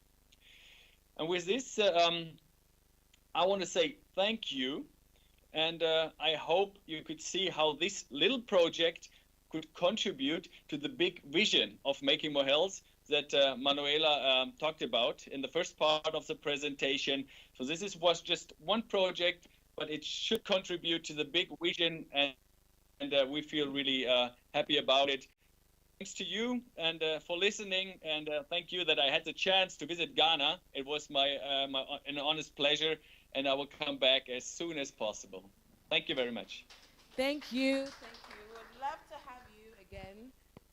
And with this, I want to say thank you, and I hope you could see how this little project could contribute to the big vision of Making More Health that Manuela talked about in the first part of the presentation. So this was just one project, but it should contribute to the big vision, and we feel really happy about it. to you and for listening, and thank you that I had the chance to visit Ghana. It was an honest pleasure, and I will come back as soon as possible. Thank you very much. Thank you. Thank you. We would love to have you again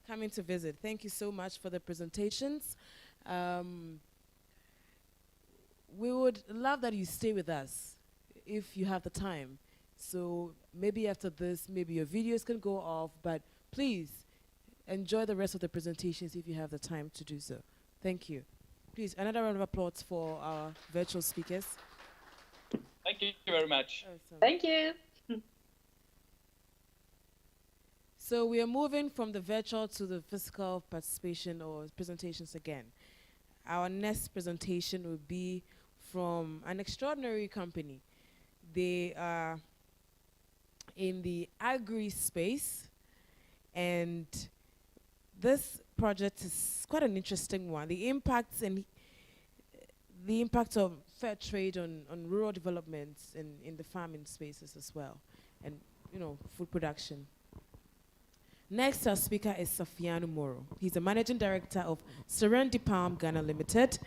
coming to visit. Thank you so much for the presentations. We would love that you stay with us if you have the time. So maybe after this, maybe your videos can go off, but please enjoy the rest of the presentations if you have the time to do so. Thank you. Please, another round of applause for our virtual speakers. Thank you very much. Awesome. Thank you. So we are moving from the virtual to the physical participation or presentations again. Our next presentation will be from an extraordinary company. They are in the agri space, and this project is quite an interesting one. The impact of fair trade on rural development in the farming spaces as well, and food production. Next, our speaker is Safiano Moro. He's the managing director of Serendi Palm Ghana Limited,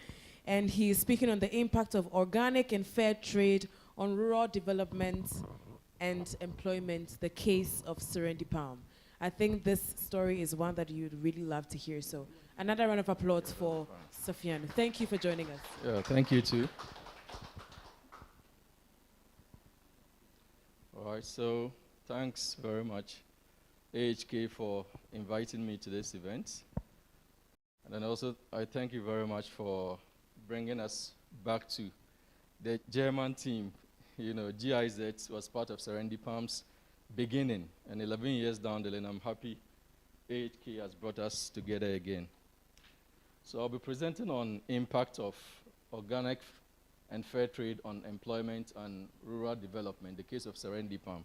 and he is speaking on the impact of organic and fair trade on rural development and employment, the case of Serendi Palm. I think this story is one that you'd really love to hear. So another round of applause for Safiano. Thank you for joining us. Yeah, thank you too. All right, so thanks very much, AHK, for inviting me to this event. And then also, I thank you very much for bringing us back to the German team. GIZ was part of Serendi Palm's beginning, and 11 years down the line, I'm happy AHK has brought us together again. So I'll be presenting on impact of organic and fair trade on employment and rural development, the case of Serendi Palm.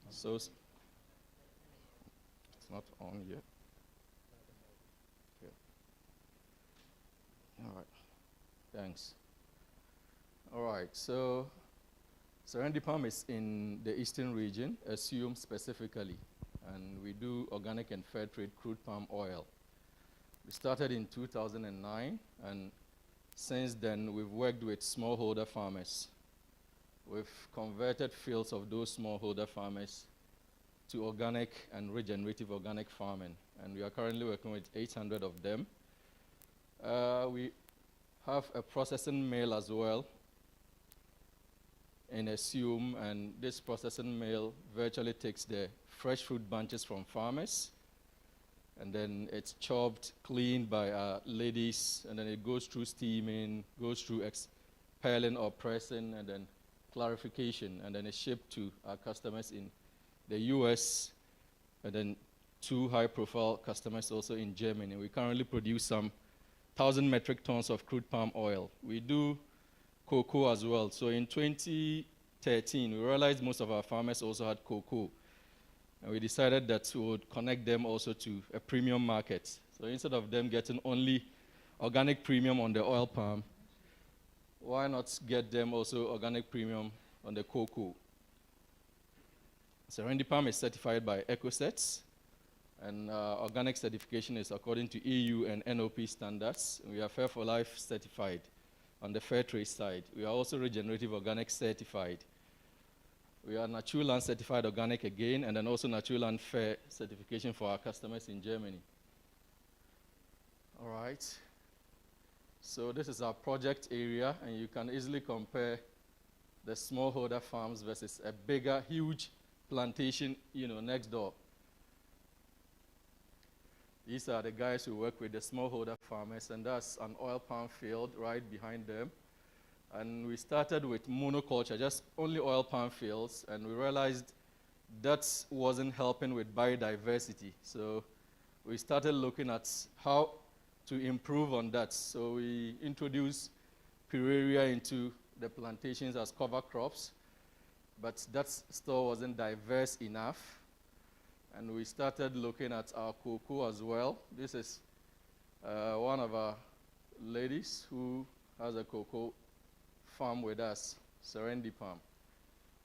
So it's not on yet. Okay. All right, thanks. All right, so Serendi Palm is in the eastern region, assume specifically, and we do organic and fair trade crude palm oil. We started in 2009, and since then we've worked with smallholder farmers. We've converted fields of those smallholder farmers to organic and regenerative organic farming, and we are currently working with 800 of them. We have a processing mill as well in Assume, and this processing mill virtually takes the fresh fruit bunches from farmers, and then it's chopped, cleaned by our ladies, and then it goes through steaming, goes through peeling or pressing, and then clarification, and then it's shipped to our customers in the US, and then 2 high-profile customers also in Germany. We currently produce some 1,000 metric tons of crude palm oil. We do cocoa as well. So in 2013, we realized most of our farmers also had cocoa. And we decided that we would connect them also to a premium market. So instead of them getting only organic premium on the oil palm, why not get them also organic premium on the cocoa? Serendi Palm is certified by EcoSets, and organic certification is according to EU and NOP standards. We are Fair for Life certified on the fair trade side. We are also regenerative organic certified. We are Natureland certified organic again, and then also Natureland Fair certification for our customers in Germany. All right. So this is our project area, and you can easily compare the smallholder farms versus a bigger, huge plantation, next door. These are the guys who work with the smallholder farmers, and that's an oil palm field right behind them. And we started with monoculture, just only oil palm fields, and we realized that wasn't helping with biodiversity. So we started looking at how to improve on that. So we introduced Piraria into the plantations as cover crops, but that still wasn't diverse enough. And we started looking at our cocoa as well. This is one of our ladies who has a cocoa farm with us, Serendi Palm.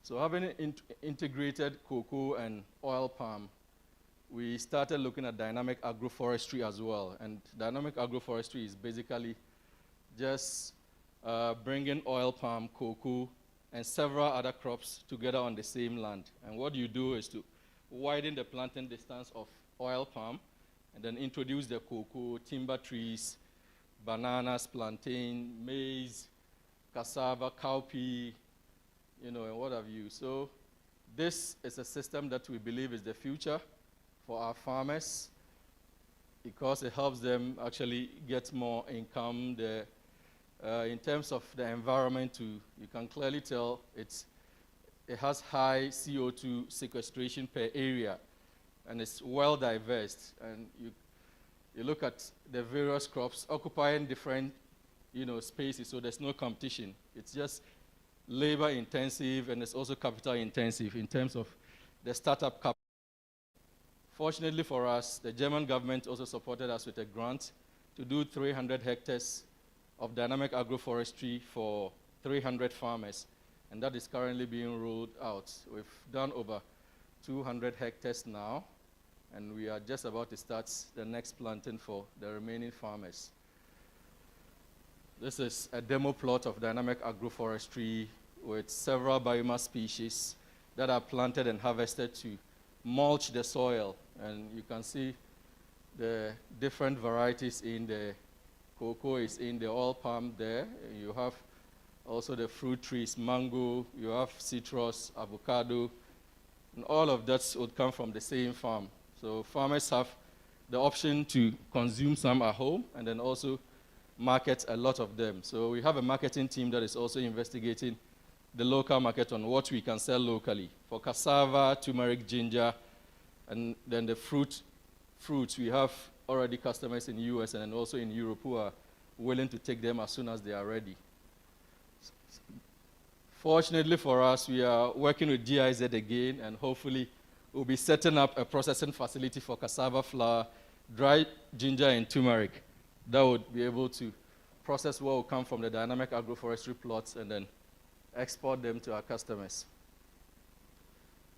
So having integrated cocoa and oil palm we started looking at dynamic agroforestry as well. And dynamic agroforestry is basically just bringing oil palm, cocoa, and several other crops together on the same land. And what you do is to widen the planting distance of oil palm, and then introduce the cocoa, timber trees, bananas, plantain, maize, cassava, cowpea, and what have you. So this is a system that we believe is the future for our farmers because it helps them actually get more income. In terms of the environment, you can clearly tell it has high CO2 sequestration per area, and it's well diverse. And you look at the various crops occupying different spaces, so there's no competition. It's just labor intensive, and it's also capital intensive in terms of the startup capital. Fortunately for us, the German government also supported us with a grant to do 300 hectares of dynamic agroforestry for 300 farmers, and that is currently being rolled out. We've done over 200 hectares now, and we are just about to start the next planting for the remaining farmers. This is a demo plot of dynamic agroforestry with several biomass species that are planted and harvested to mulch the soil. And you can see the different varieties in the cocoa is in the oil palm there. You have also the fruit trees, mango, you have citrus, avocado, and all of that would come from the same farm. So farmers have the option to consume some at home and then also market a lot of them. So we have a marketing team that is also investigating the local market on what we can sell locally. For cassava, turmeric, ginger, and then the fruits, we have already customers in the US and also in Europe who are willing to take them as soon as they are ready. Fortunately for us, we are working with GIZ again, and hopefully we'll be setting up a processing facility for cassava flour, dried ginger, and turmeric that would be able to process what will come from the dynamic agroforestry plots and then export them to our customers.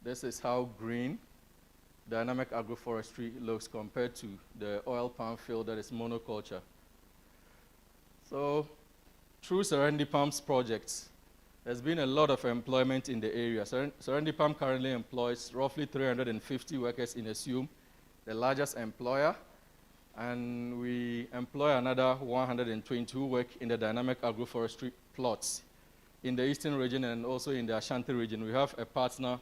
This is how green dynamic agroforestry looks compared to the oil palm field that is monoculture. So through Serendipam's projects, there's been a lot of employment in the area. Serendipam currently employs roughly 350 workers in Assume, the largest employer, and we employ another 120 who work in the dynamic agroforestry plots in the eastern region and also in the Ashanti region. We have a partner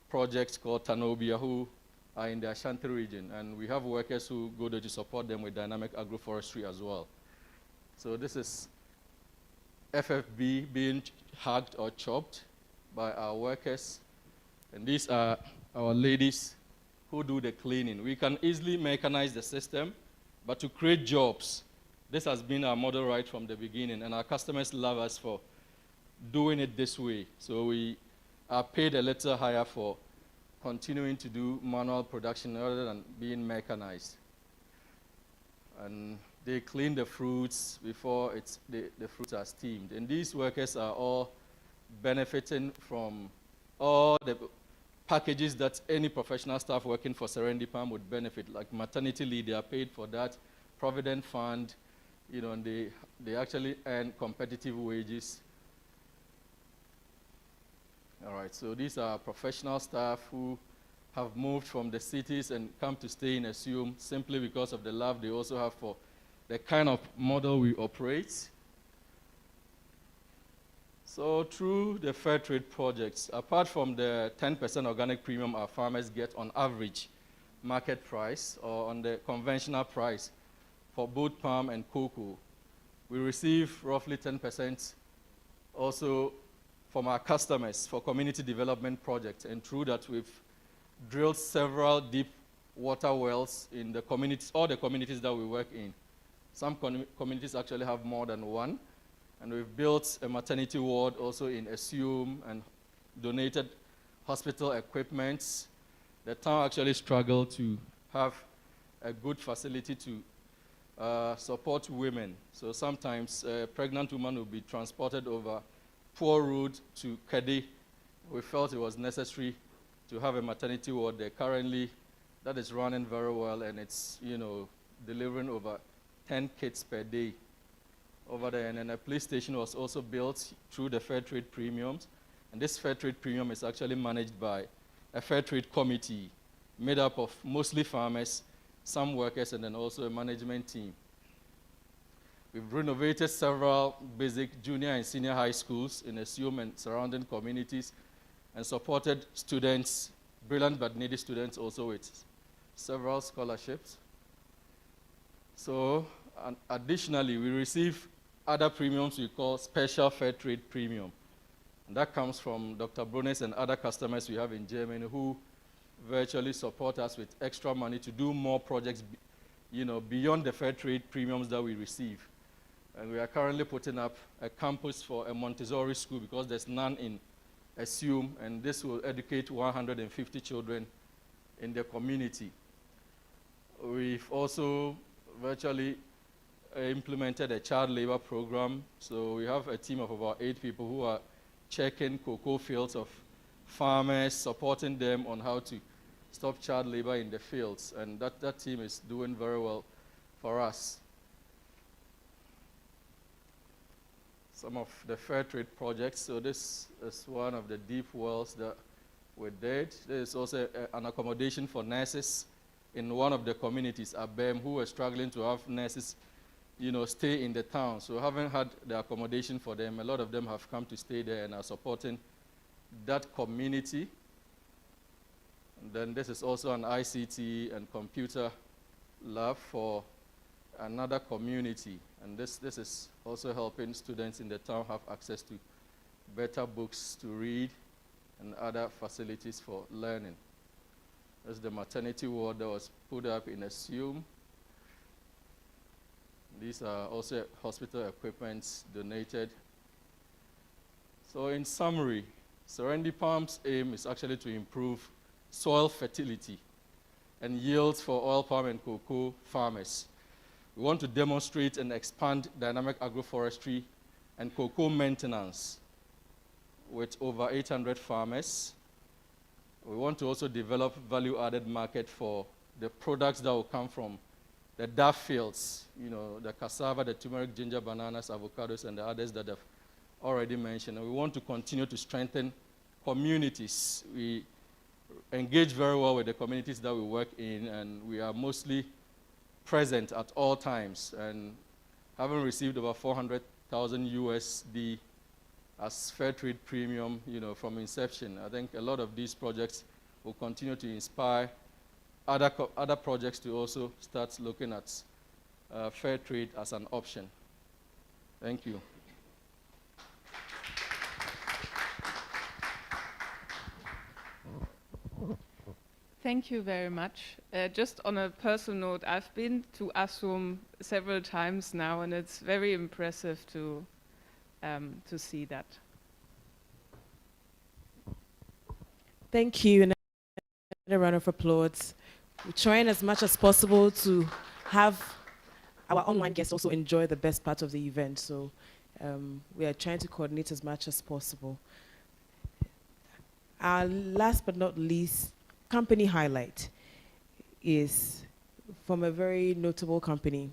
project called Tanobia who are in the Ashanti region, and we have workers who go there to support them with dynamic agroforestry as well. So this is FFB being hacked or chopped by our workers, and these are our ladies who do the cleaning. We can easily mechanize the system, but to create jobs, this has been our model right from the beginning, and our customers love us for doing it this way. So we are paid a little higher for continuing to do manual production rather than being mechanized. And they clean the fruits before the fruits are steamed. And these workers are all benefiting from all the packages that any professional staff working for Serendipam would benefit, like maternity leave, they are paid for that, Provident Fund, and they actually earn competitive wages. All right, so these are professional staff who have moved from the cities and come to stay in Assume simply because of the love they also have for the kind of model we operate. So through the fair trade projects, apart from the 10% organic premium our farmers get on average market price or on the conventional price for both palm and cocoa, we receive roughly 10% also from our customers for community development projects. And through that, we've drilled several deep water wells in the communities, all the communities that we work in. Some communities actually have more than one. And we've built a maternity ward also in Assume and donated hospital equipment. The town actually struggled to have a good facility to support women. So sometimes a pregnant woman will be transported over poor road to Kede. We felt it was necessary to have a maternity ward there. Currently, that is running very well, and it's, you know, delivering over 10 kits per day over there. And then a police station was also built through the Fair Trade Premiums. And this Fair Trade Premium is actually managed by a Fair Trade Committee made up of mostly farmers, some workers, and then also a management team. We've renovated several basic junior and senior high schools in Asium and surrounding communities, and supported students, brilliant but needy students, also with several scholarships. So, additionally, we receive other premiums we call Special Fair Trade Premium. And that comes from Dr. Brunes and other customers we have in Germany who virtually support us with extra money to do more projects, you know, beyond the fair trade premiums that we receive. And we are currently putting up a campus for a Montessori school because there's none in Asium, and this will educate 150 children in the community. We've also virtually implemented a child labor program. So we have a team of about 8 people who are checking cocoa fields of farmers, supporting them on how to stop child labor in the fields. And that team is doing very well for us. Some of the fair trade projects. So this is one of the deep wells that we did. There is also an accommodation for nurses in one of the communities, Abem, who were struggling to have nurses, you know, stay in the town. So haven't had the accommodation for them. A lot of them have come to stay there and are supporting that community. And then this is also an ICT and computer lab for another community. And this is also helping students in the town have access to better books to read and other facilities for learning. That's the maternity ward that was put up in Asium. These are also hospital equipments donated. So in summary, Serendi Palm's aim is actually to improve soil fertility and yields for oil palm and cocoa farmers. We want to demonstrate and expand dynamic agroforestry and cocoa maintenance with over 800 farmers. We want to also develop value-added market for the products that will come from the DAF fields, you know, the cassava, the turmeric, ginger, bananas, avocados, and the others that I've already mentioned. And we want to continue to strengthen communities. We engage very well with the communities that we work in, and we are mostly present at all times, and having received about 400,000 USD as fair trade premium, you know, from inception. I think a lot of these projects will continue to inspire other projects to also start looking at fair trade as an option. Thank you. Thank you very much. Just on a personal note, I've been to Assum several times now, and it's very impressive to see that. Thank you, and a round of applause. We're trying as much as possible to have our online guests also enjoy the best part of the event, so we are trying to coordinate as much as possible. Our last but not least company highlight is from a very notable company,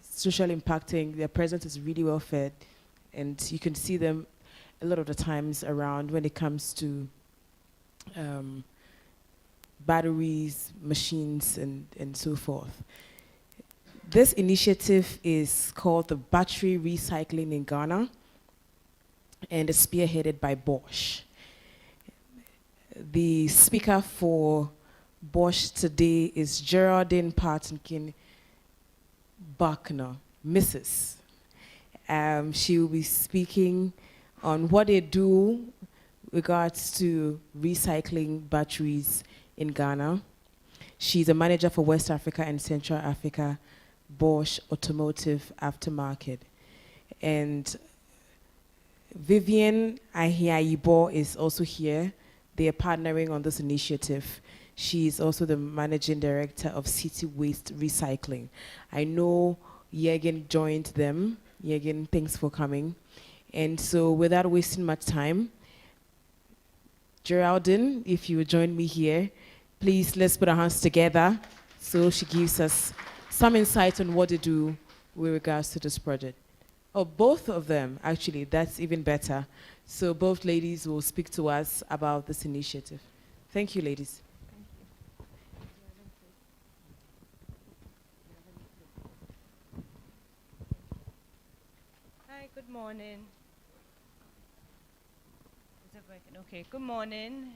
social impacting. Their presence is really well fed, and you can see them a lot of the times around when it comes to batteries, machines, and so forth. This initiative is called the Battery Recycling in Ghana, and it's spearheaded by Bosch. The speaker for Bosch today is Geraldine Partinkin Buckner, Mrs. She will be speaking on what they do regards to recycling batteries in Ghana. She's a manager for West Africa and Central Africa, Bosch Automotive Aftermarket. And Vivian Ahiaibo is also here. They are partnering on this initiative. She is also the managing director of City Waste Recycling. I know Jürgen joined them. Jürgen, thanks for coming. And so without wasting much time, Geraldine, if you would join me here. Please, let's put our hands together so she gives us some insight on what to do with regards to this project. Oh, both of them, actually, that's even better. So both ladies will speak to us about this initiative. Thank you, ladies. Hi, good morning. Is it working? Okay, good morning.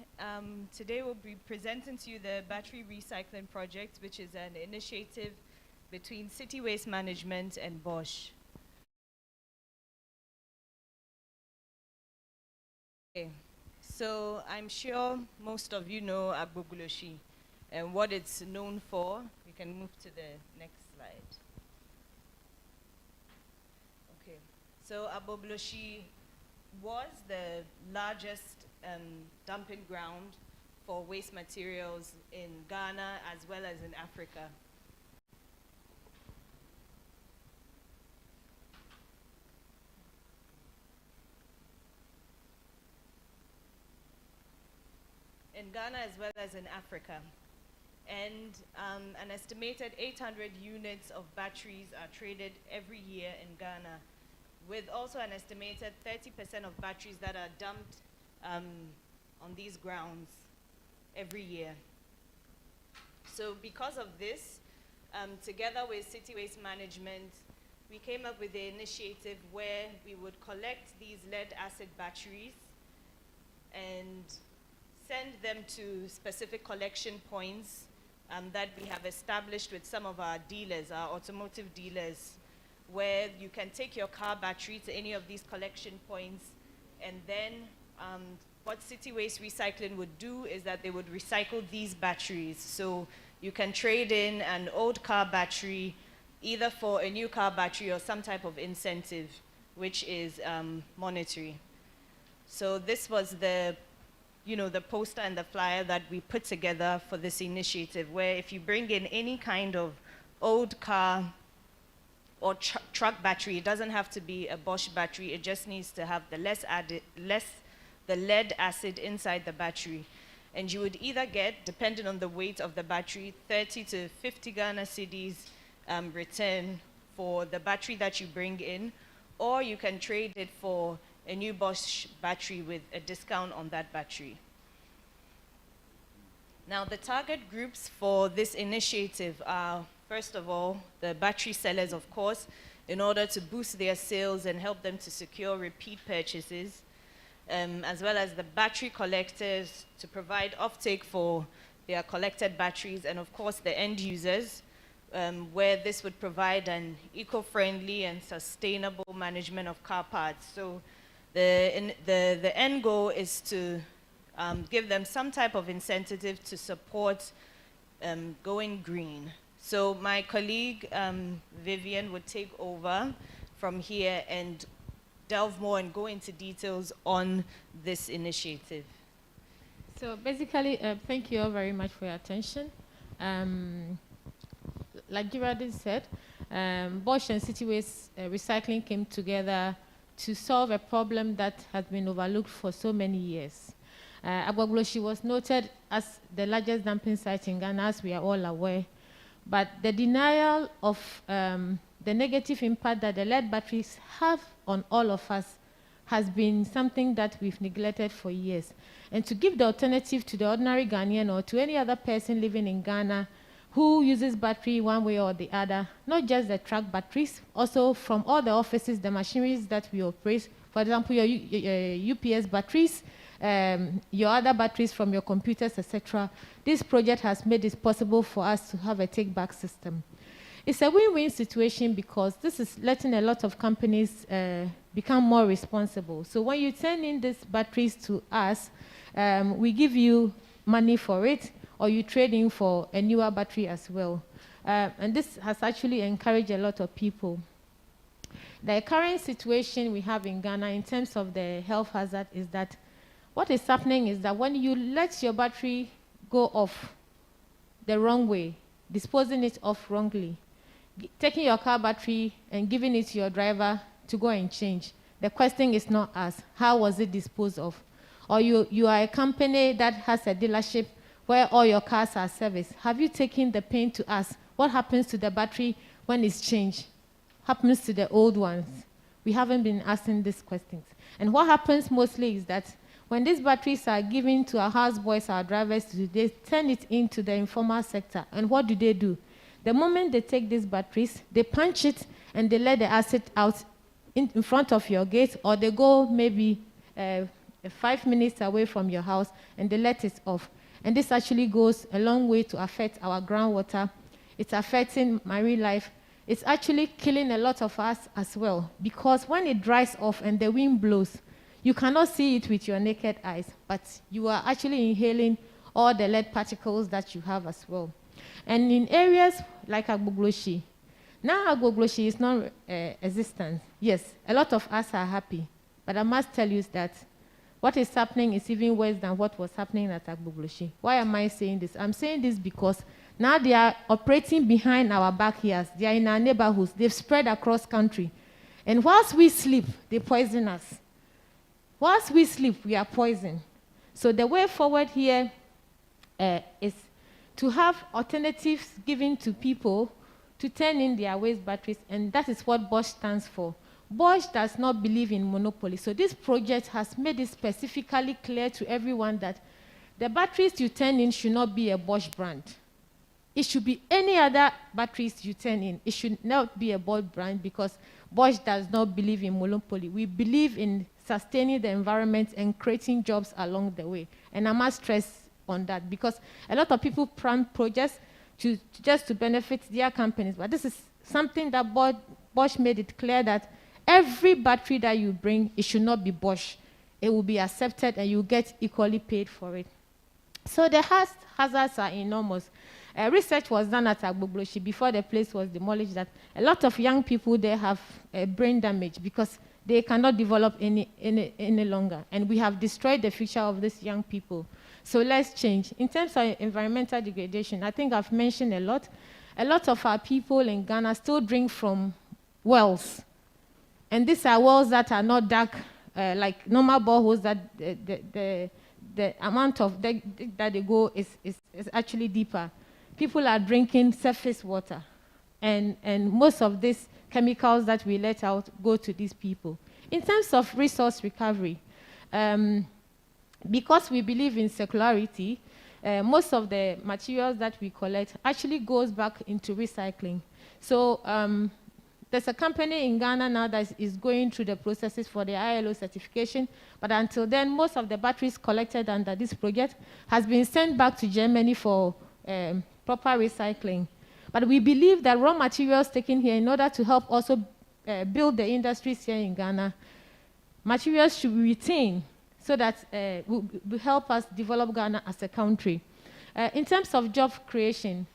Today we'll be presenting to you the battery recycling project, which is an initiative between City Waste Management and Bosch. Okay, so I'm sure most of you know Agbogloshi and what it's known for. We can move to the next slide. Okay, so Agbogloshi was the largest dumping ground for waste materials in Ghana as well as in Africa. In Ghana as well as in Africa. And an estimated 800 units of batteries are traded every year in Ghana, with also an estimated 30% of batteries that are dumped on these grounds every year. So because of this, together with City Waste Management, we came up with the initiative where we would collect these lead acid batteries and send them to specific collection points that we have established with some of our dealers, our automotive dealers, where you can take your car battery to any of these collection points, and then what City Waste Recycling would do is that they would recycle these batteries. So you can trade in an old car battery either for a new car battery or some type of incentive, which is monetary. So this was the poster and the flyer that we put together for this initiative, where if you bring in any kind of old car or truck battery, it doesn't have to be a Bosch battery, it just needs to have the the lead acid inside the battery. And you would either get, depending on the weight of the battery, 30 to 50 Ghana cedis return for the battery that you bring in, or you can trade it for a new Bosch battery with a discount on that battery. Now, the target groups for this initiative are, first of all, the battery sellers, of course, in order to boost their sales and help them to secure repeat purchases, as well as the battery collectors to provide offtake for their collected batteries, and of course the end users, where this would provide an eco-friendly and sustainable management of car parts. So the end goal is to give them some type of incentive to support going green. So my colleague Vivian would take over from here and delve more and go into details on this initiative. So basically, thank you all very much for your attention. Like Geraldine said, Bosch and City Waste Recycling came together to solve a problem that has been overlooked for so many years. Agbogloshi was noted as the largest dumping site in Ghana, as we are all aware. But the denial of the negative impact that the lead batteries have on all of us has been something that we've neglected for years. And to give the alternative to the ordinary Ghanaian or to any other person living in Ghana who uses battery one way or the other, not just the truck batteries, also from all the offices, the machineries that we operate, for example, your UPS batteries, your other batteries from your computers, etc. This project has made it possible for us to have a take-back system. It's a win-win situation because this is letting a lot of companies become more responsible. So when you send in these batteries to us, we give you money for it, or you trade in for a newer battery as well. And this has actually encouraged a lot of people. The current situation we have in Ghana in terms of the health hazard is that what is happening is that when you let your battery go off the wrong way, disposing it off wrongly, taking your car battery and giving it to your driver to go and change, the question is not asked, how was it disposed of? or you are a company that has a dealership where all your cars are serviced, have you taken the pain to ask what happens to the battery when it's changed? Happens to the old ones? We haven't been asking these questions. And what happens mostly is that when these batteries are given to our houseboys, our drivers, they turn it into the informal sector. And what do? The moment they take these batteries, they punch it and they let the acid out in front of your gate, or they go maybe 5 minutes away from your house and they let it off. And this actually goes a long way to affect our groundwater. It's affecting marine life. It's actually killing a lot of us as well, because when it dries off and the wind blows, you cannot see it with your naked eyes, but you are actually inhaling all the lead particles that you have as well. And in areas like Agbogloshi, now Agbogloshi is non-existent. Yes, a lot of us are happy, but I must tell you that what is happening is even worse than what was happening at Agbogloshi. Why am I saying this? I'm saying this because now they are operating behind our backyards. They are in our neighborhoods. They've spread across country. And whilst we sleep, they poison us. Whilst we sleep, we are poisoned. So the way forward here is to have alternatives given to people to turn in their waste batteries, and that is what Bosch stands for. Bosch does not believe in monopoly. So this project has made it specifically clear to everyone that the batteries you turn in should not be a Bosch brand. It should be any other batteries you turn in. It should not be a Bosch brand, because Bosch does not believe in monopoly. We believe in sustaining the environment and creating jobs along the way. And I must stress on that, because a lot of people plan projects just to benefit their companies. But this is something that Bosch made it clear that every battery that you bring, it should not be Bosch. It will be accepted and you get equally paid for it. So the hazards are enormous. Research was done at Agbogloshi before the place was demolished that a lot of young people there have brain damage because they cannot develop any longer. And we have destroyed the future of these young people. So let's change. In terms of environmental degradation, I think I've mentioned a lot. A lot of our people in Ghana still drink from wells. And these are wells that are not dark, like normal boreholes, that the amount of that they go is actually deeper. People are drinking surface water. And most of these chemicals that we let out go to these people. In terms of resource recovery, because we believe in circularity, most of the materials that we collect actually goes back into recycling. So there's a company in Ghana now that is going through the processes for the ILO certification, but until then, most of the batteries collected under this project has been sent back to Germany for proper recycling. But we believe that raw materials taken here, in order to help also build the industries here in Ghana, materials should be retained so that will help us develop Ghana as a country. In terms of job creation,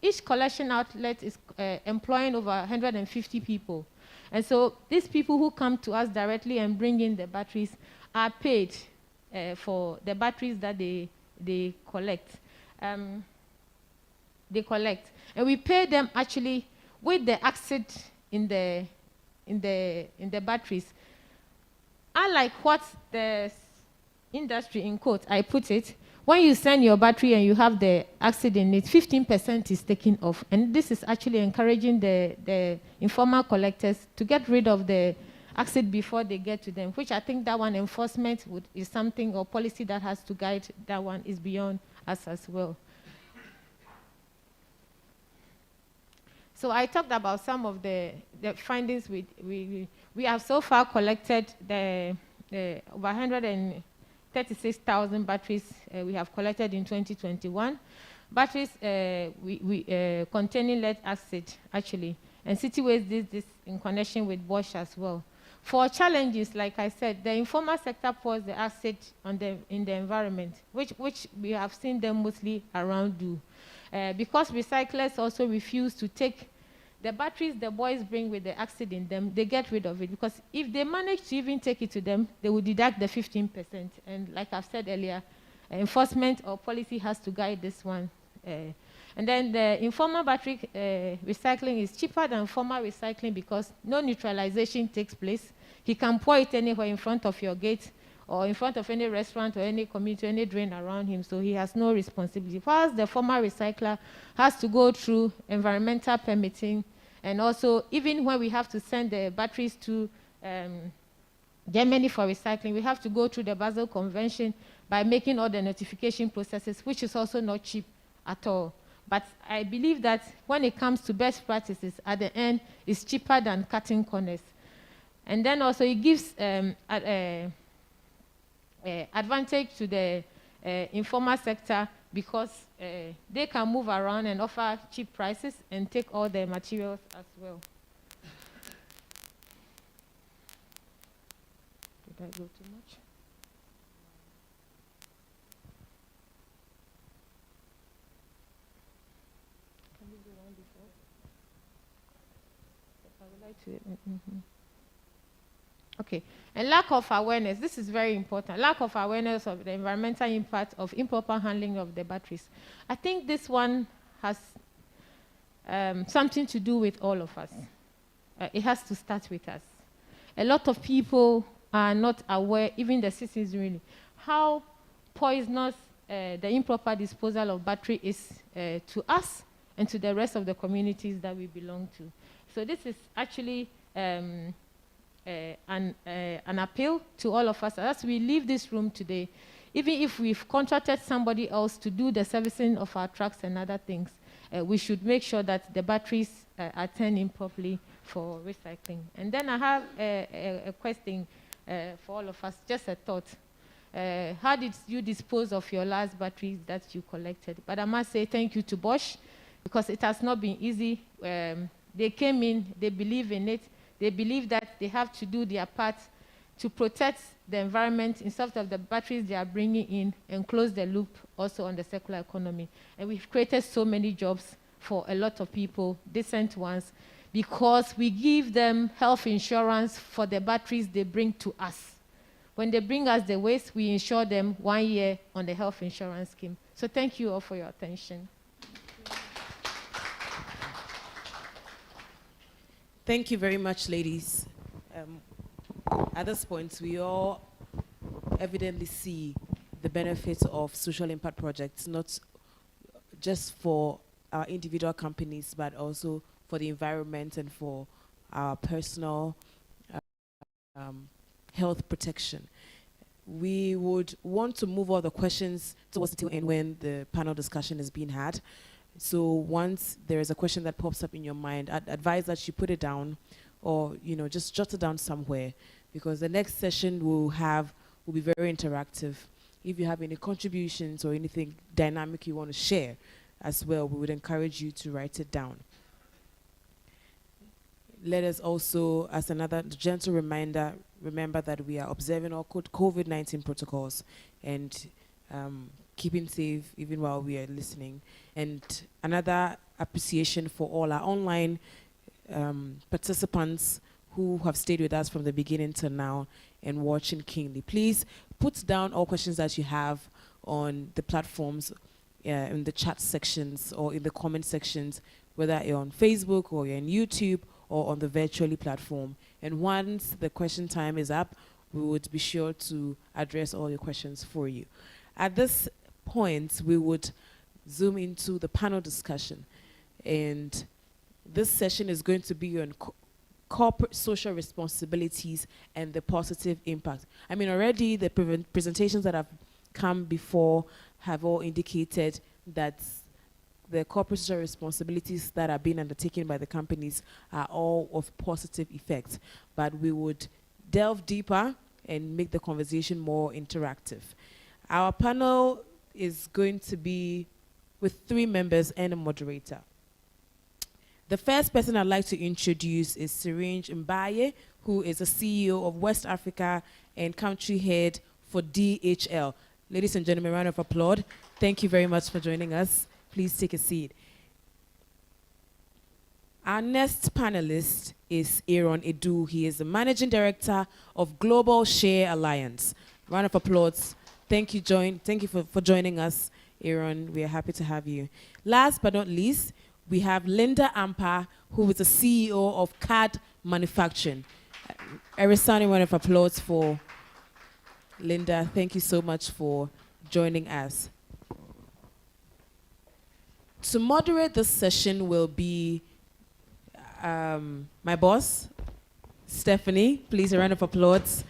each collection outlet is employing over 150 people. And so these people who come to us directly and bring in the batteries are paid for the batteries that they collect. And we pay them actually with the acid in the batteries. Unlike what the industry, in quote, I put it, when you send your battery and you have the acid in it, 15% is taken off. And this is actually encouraging the informal collectors to get rid of the acid before they get to them, which I think that one enforcement is something, or policy that has to guide that one is beyond us as well. So I talked about some of the findings we have so far collected over 136,000 batteries we have collected in 2021. Batteries containing lead acid, actually. And City Waste did this in connection with Bosch as well. For challenges, like I said, the informal sector pours the acid in the environment, which we have seen them mostly around do. Because recyclers also refuse to take the batteries the boys bring with the acid in them, they get rid of it. Because if they manage to even take it to them, they will deduct the 15%. And like I've said earlier, enforcement or policy has to guide this one. And then the informal battery recycling is cheaper than formal recycling because no neutralization takes place. He can pour it anywhere in front of your gate, or in front of any restaurant or any community, any drain around him, so he has no responsibility. Whilst the former recycler has to go through environmental permitting, and also even when we have to send the batteries to Germany for recycling, we have to go through the Basel Convention by making all the notification processes, which is also not cheap at all. But I believe that when it comes to best practices, at the end, it's cheaper than cutting corners. And then also it gives advantage to the informal sector, because they can move around and offer cheap prices and take all the materials as well. Did I go too much? Can we go on before? I would like to. Okay, and lack of awareness. This is very important. Lack of awareness of the environmental impact of improper handling of the batteries. I think this one has something to do with all of us. It has to start with us. A lot of people are not aware, even the citizens really, how poisonous the improper disposal of battery is to us and to the rest of the communities that we belong to. So this is actually an appeal to all of us as we leave this room today. Even if we've contracted somebody else to do the servicing of our trucks and other things, we should make sure that the batteries are turned in properly for recycling. And then I have a question for all of us, just a thought. How did you dispose of your last batteries that you collected? But I must say thank you to Bosch, because it has not been easy. They came in, they believe in it. They believe that they have to do their part to protect the environment instead of the batteries they are bringing in, and close the loop also on the circular economy. And we've created so many jobs for a lot of people, decent ones, because we give them health insurance for the batteries they bring to us. When they bring us the waste, we insure them 1 year on the health insurance scheme. So thank you all for your attention. Thank you very much, ladies. At this point, we all evidently see the benefits of social impact projects, not just for our individual companies, but also for the environment and for our personal health protection. We would want to move all the questions towards the tail end when the panel discussion is being had. So once there is a question that pops up in your mind, I'd advise that you put it down, or just jot it down somewhere, because the next session will be very interactive. If you have any contributions or anything dynamic you want to share as well, we would encourage you to write it down. Let us also, as another gentle reminder, remember that we are observing all COVID-19 protocols and keeping safe even while we are listening. And another appreciation for all our online participants who have stayed with us from the beginning to now and watching keenly. Please put down all questions that you have on the platforms, in the chat sections or in the comment sections, whether you're on Facebook or you're on YouTube or on the virtually platform. And once the question time is up, we would be sure to address all your questions for you. At this point, we would zoom into the panel discussion. And this session is going to be on corporate social responsibilities and the positive impact. I mean, already the presentations that have come before have all indicated that the corporate social responsibilities that are being undertaken by the companies are all of positive effect. But we would delve deeper and make the conversation more interactive. Our panel is going to be with 3 members and a moderator. The first person I'd like to introduce is Syringe Mbaye, who is the CEO of West Africa and country head for DHL. Ladies and gentlemen, round of applause. Thank you very much for joining us. Please take a seat. Our next panelist is Aaron Edu. He is the Managing Director of Global Share Alliance. Round of applause. Thank you for joining us, Aaron. We are happy to have you. Last but not least, we have Linda Ampa, who is the CEO of CAD Manufacturing. A resounding round of applause for Linda, thank you so much for joining us. To moderate this session will be my boss, Stephanie. Please, a round of applause.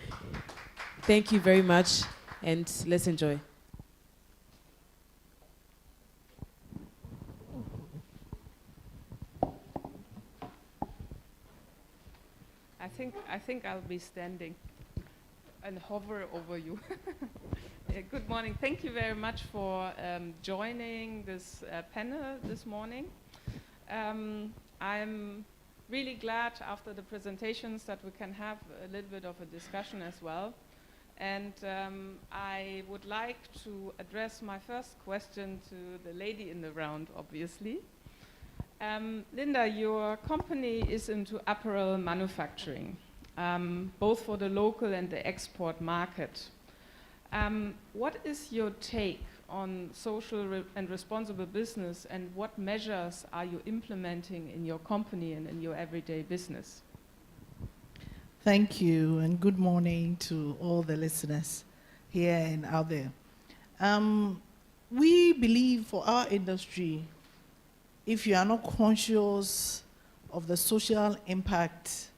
Thank you very much, and let's enjoy. I think I'll be standing and hover over you. Good morning. Thank you very much for joining this panel this morning. I'm really glad after the presentations that we can have a little bit of a discussion as well. And I would like to address my first question to the lady in the round, obviously. Linda, your company is into apparel manufacturing, both for the local and the export market. What is your take on social and responsible business, and what measures are you implementing in your company and in your everyday business? Thank you, and good morning to all the listeners here and out there. We believe for our industry, if you are not conscious of the social impact,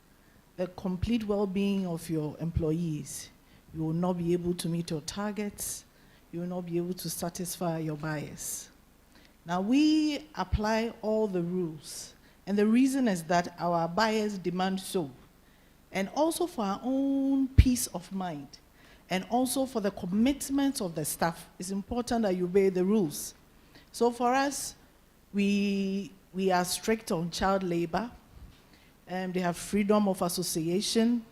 the complete well-being of your employees, you will not be able to meet your targets, you will not be able to satisfy your buyers. Now, we apply all the rules, and the reason is that our buyers demand so, and also for our own peace of mind, and also for the commitment of the staff. It's important that you obey the rules. So for us, we are strict on child labor. They have freedom of association.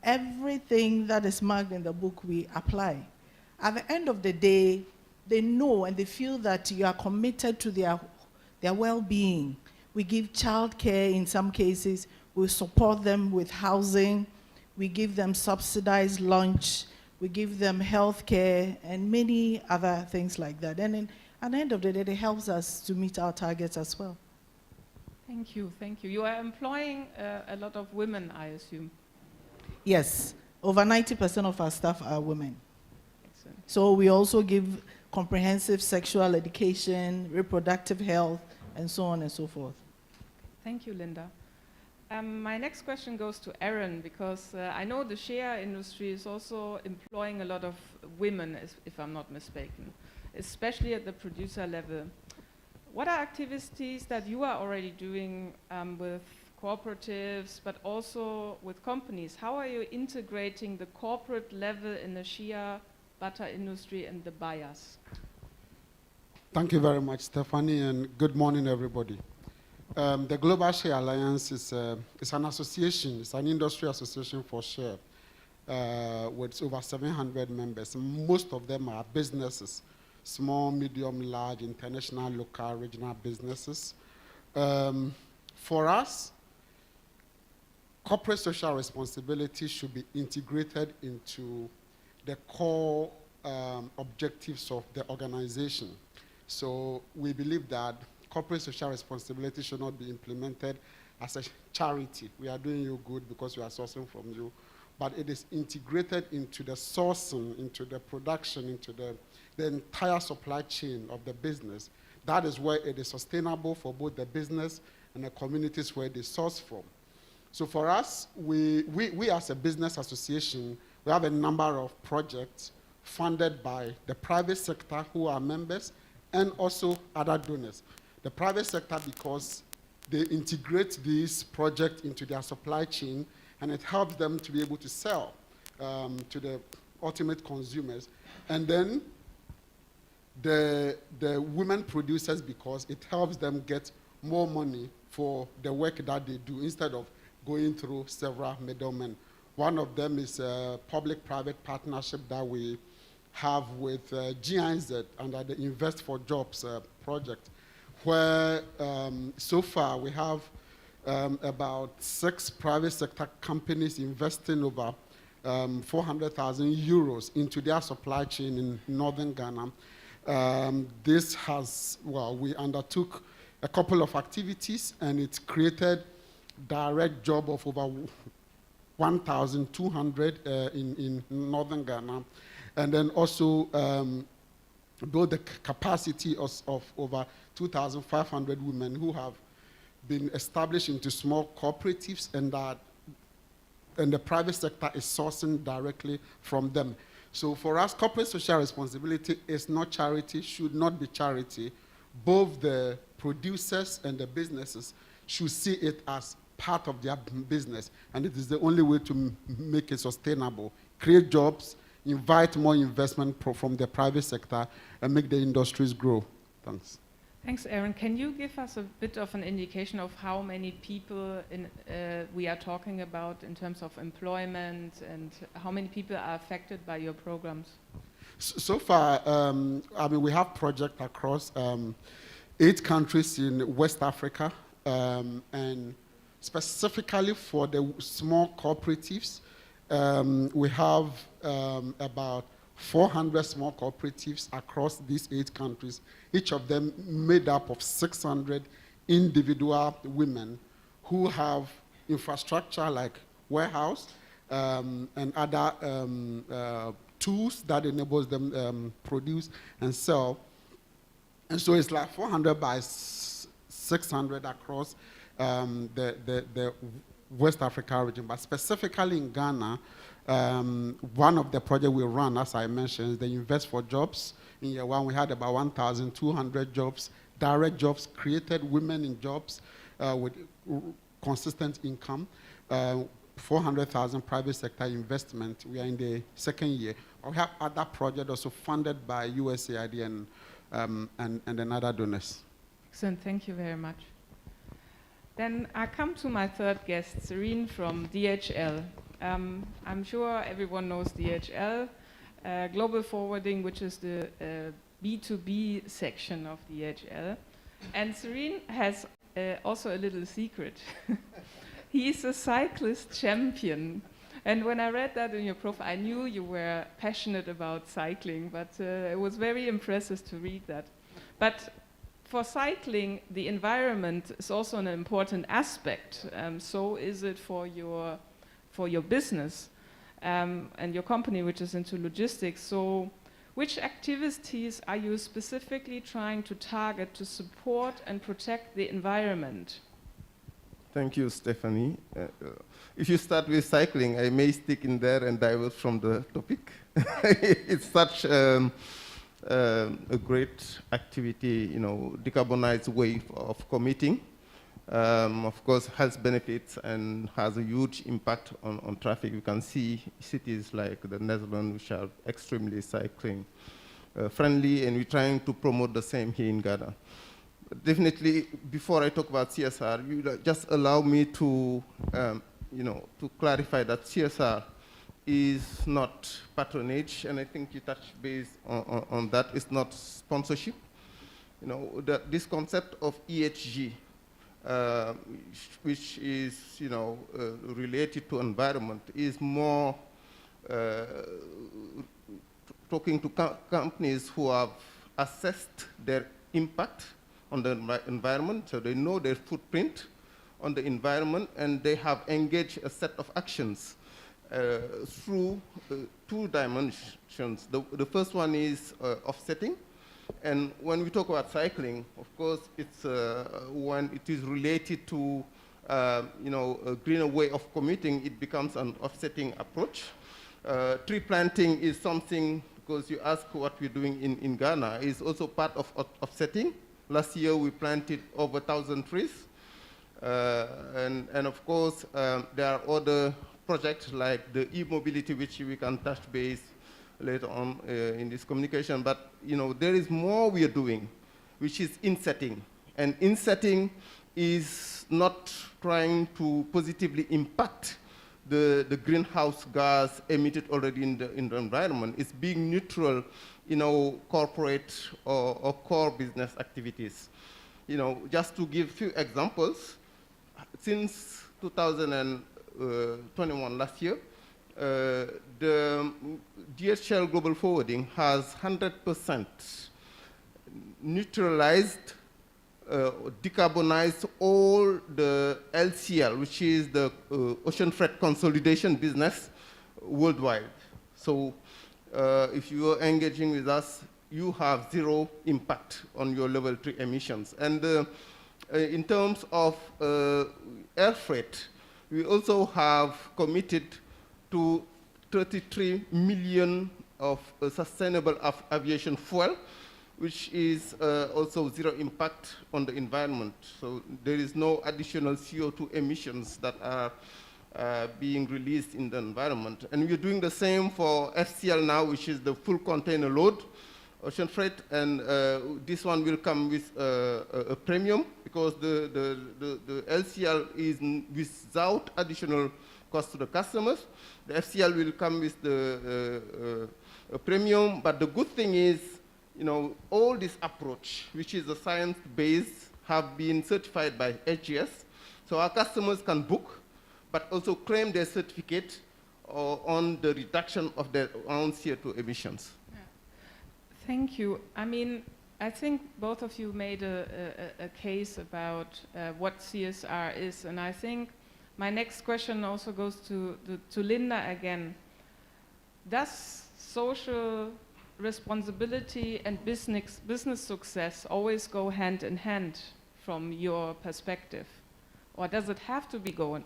Everything that is marked in the book, we apply. At the end of the day, they know and they feel that you are committed to their well-being. We give childcare in some cases. We support them with housing. We give them subsidized lunch. We give them health care and many other things like that. And at the end of the day, it helps us to meet our targets as well. Thank you, thank you. You are employing a lot of women, I assume. Yes, over 90% of our staff are women. Excellent. So we also give comprehensive sexual education, reproductive health, and so on and so forth. Thank you, Linda. My next question goes to Aaron, because I know the shea industry is also employing a lot of women, if I'm not mistaken, especially at the producer level. What are activities that you are already doing with cooperatives, but also with companies? How are you integrating the corporate level in the shea butter industry and the buyers? Thank you very much, Stephanie, and good morning, everybody. The Global Shea Alliance is an association, it's an industry association for shea with over 700 members. Most of them are businesses, small, medium, large, international, local, regional businesses. For us, corporate social responsibility should be integrated into the core objectives of the organization. So we believe that corporate social responsibility should not be implemented as a charity. We are doing you good because we are sourcing from you. But it is integrated into the sourcing, into the production, into the entire supply chain of the business. That is where it is sustainable for both the business and the communities where they source from. So for us, we as a business association, we have a number of projects funded by the private sector who are members and also other donors. The private sector, because they integrate these projects into their supply chain, and it helps them to be able to sell to the ultimate consumers. And then the women producers, because it helps them get more money for the work that they do instead of going through several middlemen. One of them is a public-private partnership that we have with GIZ under the Invest for Jobs project, where so far we have about 6 private sector companies investing over 400,000 euros into their supply chain in northern Ghana. This has, well, we undertook a couple of activities, and it created direct job of over 1,200 in northern Ghana, and then also build the capacity of over 2,500 women who have been established into small cooperatives, and the private sector is sourcing directly from them. So for us, corporate social responsibility is not charity, should not be charity. Both the producers and the businesses should see it as part of their business, and it is the only way to make it sustainable. Create jobs, invite more investment from the private sector, and make the industries grow. Thanks. Thanks, Aaron. Can you give us a bit of an indication of how many people we are talking about in terms of employment, and how many people are affected by your programs? So far, I mean, we have projects across 8 countries in West Africa, and specifically for the small cooperatives, we have about 400 small cooperatives across these 8 countries, each of them made up of 600 individual women who have infrastructure like warehouse and other tools that enables them produce and sell. And so it's like 400 by 600 across the West Africa region. But specifically in Ghana, one of the projects we run, as I mentioned, is the Invest for Jobs. In year 1, we had about 1,200 jobs, direct jobs created, women in jobs with consistent income, 400,000 private sector investment. We are in the 2nd year. We have other projects also funded by USAID and other donors. Excellent, thank you very much. Then I come to my 3rd guest, Serene from DHL. I'm sure everyone knows DHL, Global Forwarding, which is the B2B section of DHL. And Serene has also a little secret. He's a cyclist champion. And when I read that in your profile, I knew you were passionate about cycling, but it was very impressive to read that. But for cycling, the environment is also an important aspect. So is it for your business and your company, which is into logistics. So which activities are you specifically trying to target to support and protect the environment? Thank you, Stephanie. If you start with cycling, I may stick in there and divert from the topic. It's such a great activity, you know, decarbonized way of commuting. Of course, has benefits and has a huge impact on traffic. You can see cities like the Netherlands, which are extremely cycling friendly, and we're trying to promote the same here in Ghana. Definitely, before I talk about CSR, you just allow me to, to clarify that CSR is not patronage, and I think you touched base on that. It's not sponsorship. You know, this concept of EHG, which is, related to environment, is more talking to companies who have assessed their impact on the environment, so they know their footprint on the environment, and they have engaged a set of actions through 2 dimensions. The first one is offsetting. And when we talk about cycling, of course, it's when it is related to a greener way of commuting, it becomes an offsetting approach. Tree planting is something, because you ask what we're doing in Ghana, is also part of offsetting. Last year, we planted over 1,000 trees. And of course, there are other projects like the e-mobility, which we can touch base later on in this communication. But there is more we are doing, which is insetting. And insetting is not trying to positively impact the greenhouse gas emitted already in the environment. It's being neutral in our corporate or core business activities. Just to give a few examples, since 2021, last year, the DHL Global Forwarding has 100% neutralized decarbonize all the LCL, which is the ocean freight consolidation business worldwide. So if you are engaging with us, you have zero impact on your level 3 emissions. And in terms of air freight, we also have committed to 33 million of sustainable aviation fuel, which is also zero impact on the environment. So there is no additional CO2 emissions that are being released in the environment. And we're doing the same for FCL now, which is the full container load ocean freight, and this one will come with a premium because the LCL is without additional cost to the customers. The FCL will come with the premium, but the good thing is, you know, all this approach, which is a science-based, have been certified by HGS, so our customers can book, but also claim their certificate on the reduction of their own CO2 emissions. Thank you. I mean, I think both of you made a case about what CSR is, and I think my next question also goes to Linda again. Does social responsibility and business success always go hand in hand from your perspective, or does it have to be does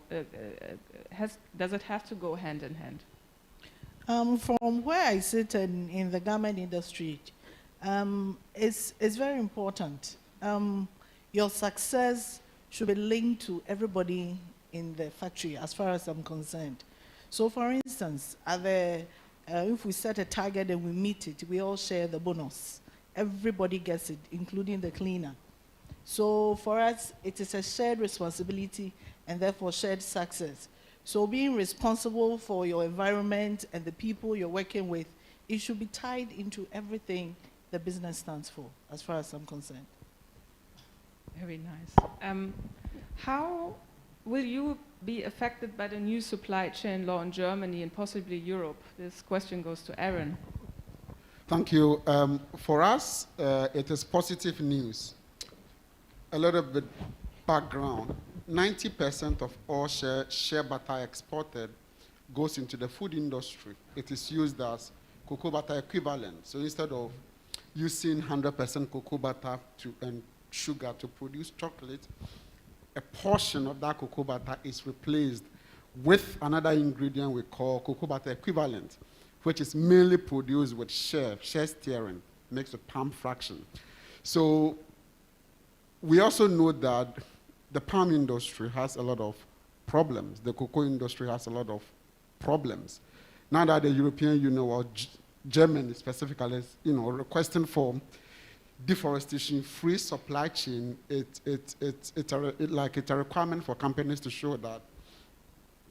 it have to go hand in hand? From where I sit in the garment industry, it's very important. Your success should be linked to everybody in the factory, as far as I'm concerned. So, for instance, if we set a target and we meet it, we all share the bonus. Everybody gets it, including the cleaner. So, for us, it is a shared responsibility and therefore shared success. So being responsible for your environment and the people you're working with, it should be tied into everything the business stands for, as far as I'm concerned. Very nice. How will you be affected by the new supply chain law in Germany and possibly Europe? This question goes to Aaron. Thank you. For us, it is positive news. A little bit background. 90% of all shea butter exported goes into the food industry. It is used as cocoa butter equivalent. So instead of using 100% cocoa butter and sugar to produce chocolate, a portion of that cocoa butter is replaced with another ingredient we call cocoa butter equivalent, which is mainly produced with shea stearin, makes a palm fraction. So we also know that the palm industry has a lot of problems. The cocoa industry has a lot of problems. Now that the European Union, or Germany specifically, is, requesting for deforestation-free supply chain, it's a requirement for companies to show that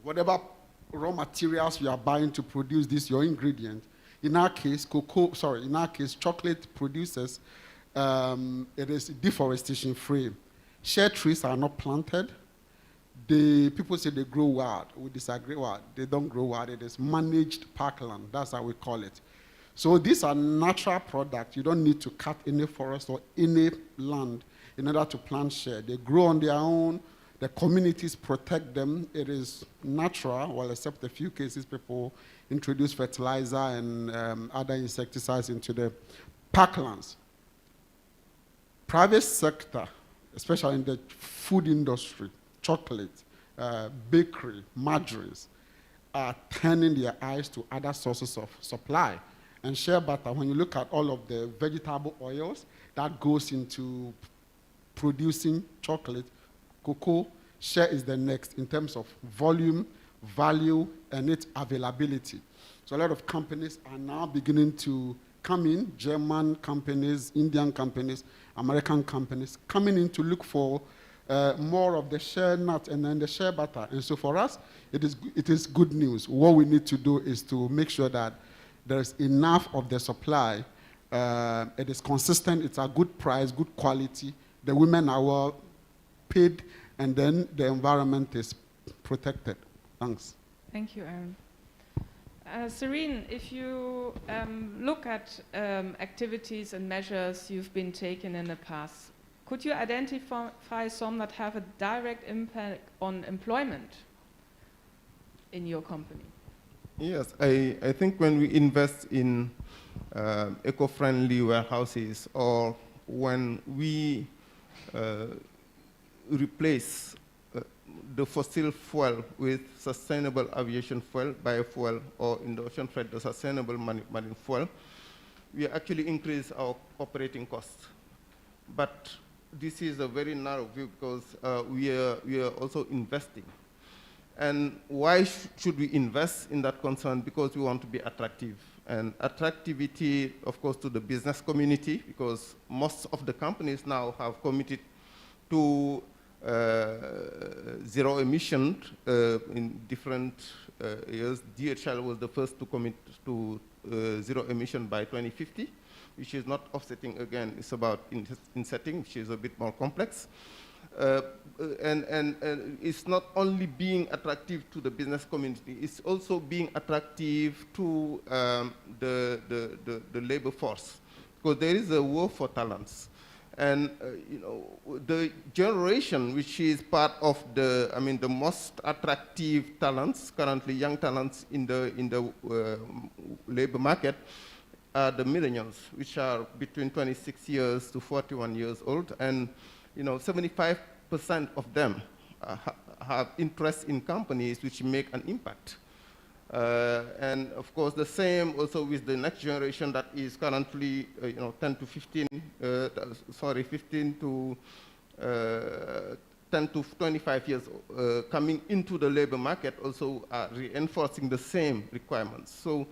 whatever raw materials you are buying to produce this, your ingredient, in our case, chocolate producers, it is deforestation-free. Shea trees are not planted. People say they grow wild. We disagree. Wild. They don't grow wild. It is managed parkland. That's how we call it. So these are natural products. You don't need to cut any forest or any land in order to plant shea. They grow on their own. The communities protect them. It is natural, well, except a few cases people introduce fertilizer and other insecticides into the parklands. Private sector, especially in the food industry, chocolate, bakery, margarines, are turning their eyes to other sources of supply. And shea butter, when you look at all of the vegetable oils that goes into producing chocolate, cocoa, shea is the next in terms of volume, value, and its availability. So a lot of companies are now beginning to come in, German companies, Indian companies, American companies, coming in to look for more of the shea nut and then the shea butter. And so for us, it is good news. What we need to do is to make sure that there's enough of the supply. It is consistent. It's a good price, good quality. The women are well paid, and then the environment is protected. Thanks. Thank you, Aaron. Serene, if you look at activities and measures you've been taking in the past, Could you identify some that have a direct impact on employment in your company? Yes, I think when we invest in eco-friendly warehouses, or when we replace the fossil fuel with sustainable aviation fuel, biofuel, or in the ocean freight, the sustainable marine fuel, we actually increase our operating costs. But this is a very narrow view because we are also investing. And why should we invest in that concern? Because we want to be attractive. And attractivity, of course, to the business community, because most of the companies now have committed to zero emission in different years. DHL was the first to commit to zero emission by 2050, which is not offsetting again, it's about insetting, which is a bit more complex. And it's not only being attractive to the business community, it's also being attractive to the labor force, because there is a war for talents. And you know, the generation which is part of the, I mean, the most attractive talents, currently young talents in the labor market, are the millennials, which are between 26 years to 41 years old. And you know, 75% of them have interest in companies which make an impact. And of course, the same also with the next generation that is currently, 10 to 15, 15 to 10 to 25 years coming into the labor market, also are reinforcing the same requirements. So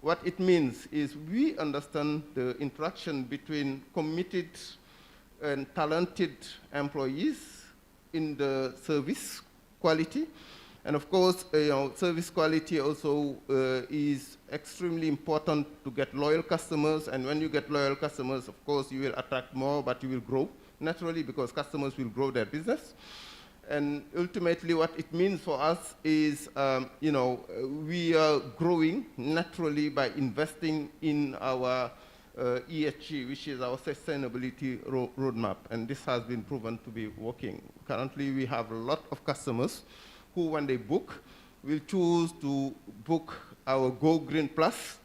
what it means is we understand the interaction between committed and talented employees in the service quality. And of course, service quality also is extremely important to get loyal customers. And when you get loyal customers, of course, you will attract more, but you will grow naturally because customers will grow their business. And ultimately, what it means for us is, we are growing naturally by investing in our ESG, which is our sustainability roadmap. And this has been proven to be working. Currently, we have a lot of customers who, when they book, will choose to book our Go Green Plus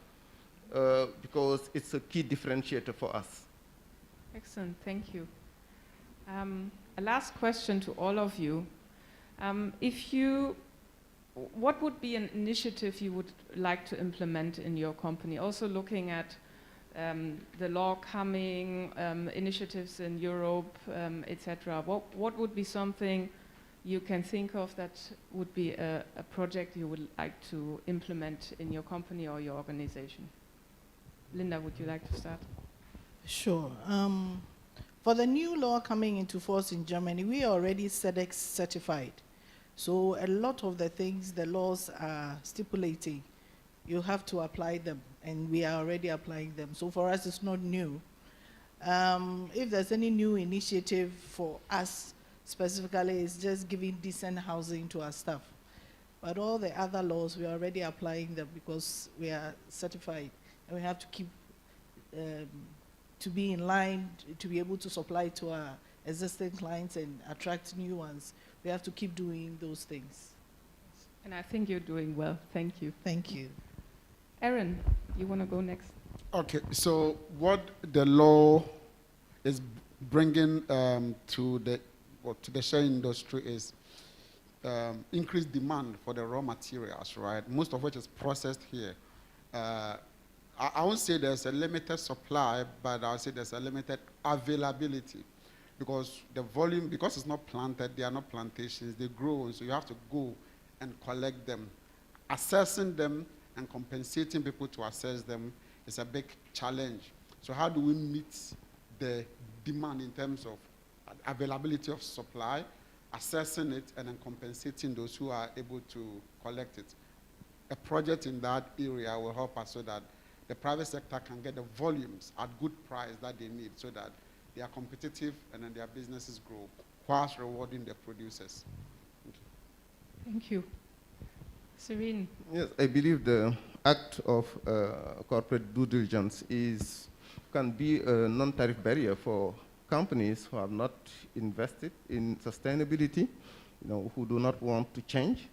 because it's a key differentiator for us. Excellent, thank you. A last question to all of you. What would be an initiative you would like to implement in your company? Also looking at the law coming, initiatives in Europe, etc. What would be something you can think of that would be a project you would like to implement in your company or your organization? Linda, would you like to start? Sure. For the new law coming into force in Germany, we are already SEDEX certified. So a lot of the things the laws are stipulating, you have to apply them, and we are already applying them. So for us, it's not new. If there's any new initiative for us, specifically, it's just giving decent housing to our staff. But all the other laws, we are already applying them because we are certified. And we have to keep, to be in line, to be able to supply to our existing clients and attract new ones. We have to keep doing those things. And I think you're doing well. Thank you. Thank you. Aaron, you want to go next? Okay, so what the law is bringing to the share industry is increased demand for the raw materials, right? Most of which is processed here. I won't say there's a limited supply, but I'll say there's a limited availability because the volume, because it's not planted, they are not plantations, they grow, so you have to go and collect them. Assessing them and compensating people to assess them is a big challenge. So how do we meet the demand in terms of availability of supply, assessing it, and then compensating those who are able to collect it? A project in that area will help us so that the private sector can get the volumes at good price that they need so that they are competitive and then their businesses grow, whilst rewarding the producers. Thank you. Serene. Yes, I believe the act of corporate due diligence can be a non-tariff barrier for companies who have not invested in sustainability, who do not want to change.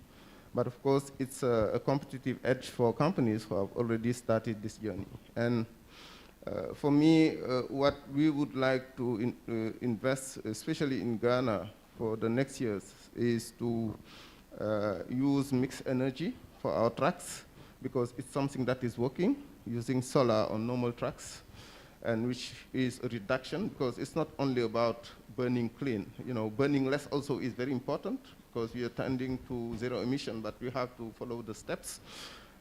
But of course, it's a competitive edge for companies who have already started this journey. And for me, what we would like to invest, especially in Ghana for the next years, is to use mixed energy for our trucks, because it's something that is working, using solar on normal trucks, and which is a reduction, because it's not only about burning clean. Burning less also is very important, because we are tending to zero emission, but we have to follow the steps.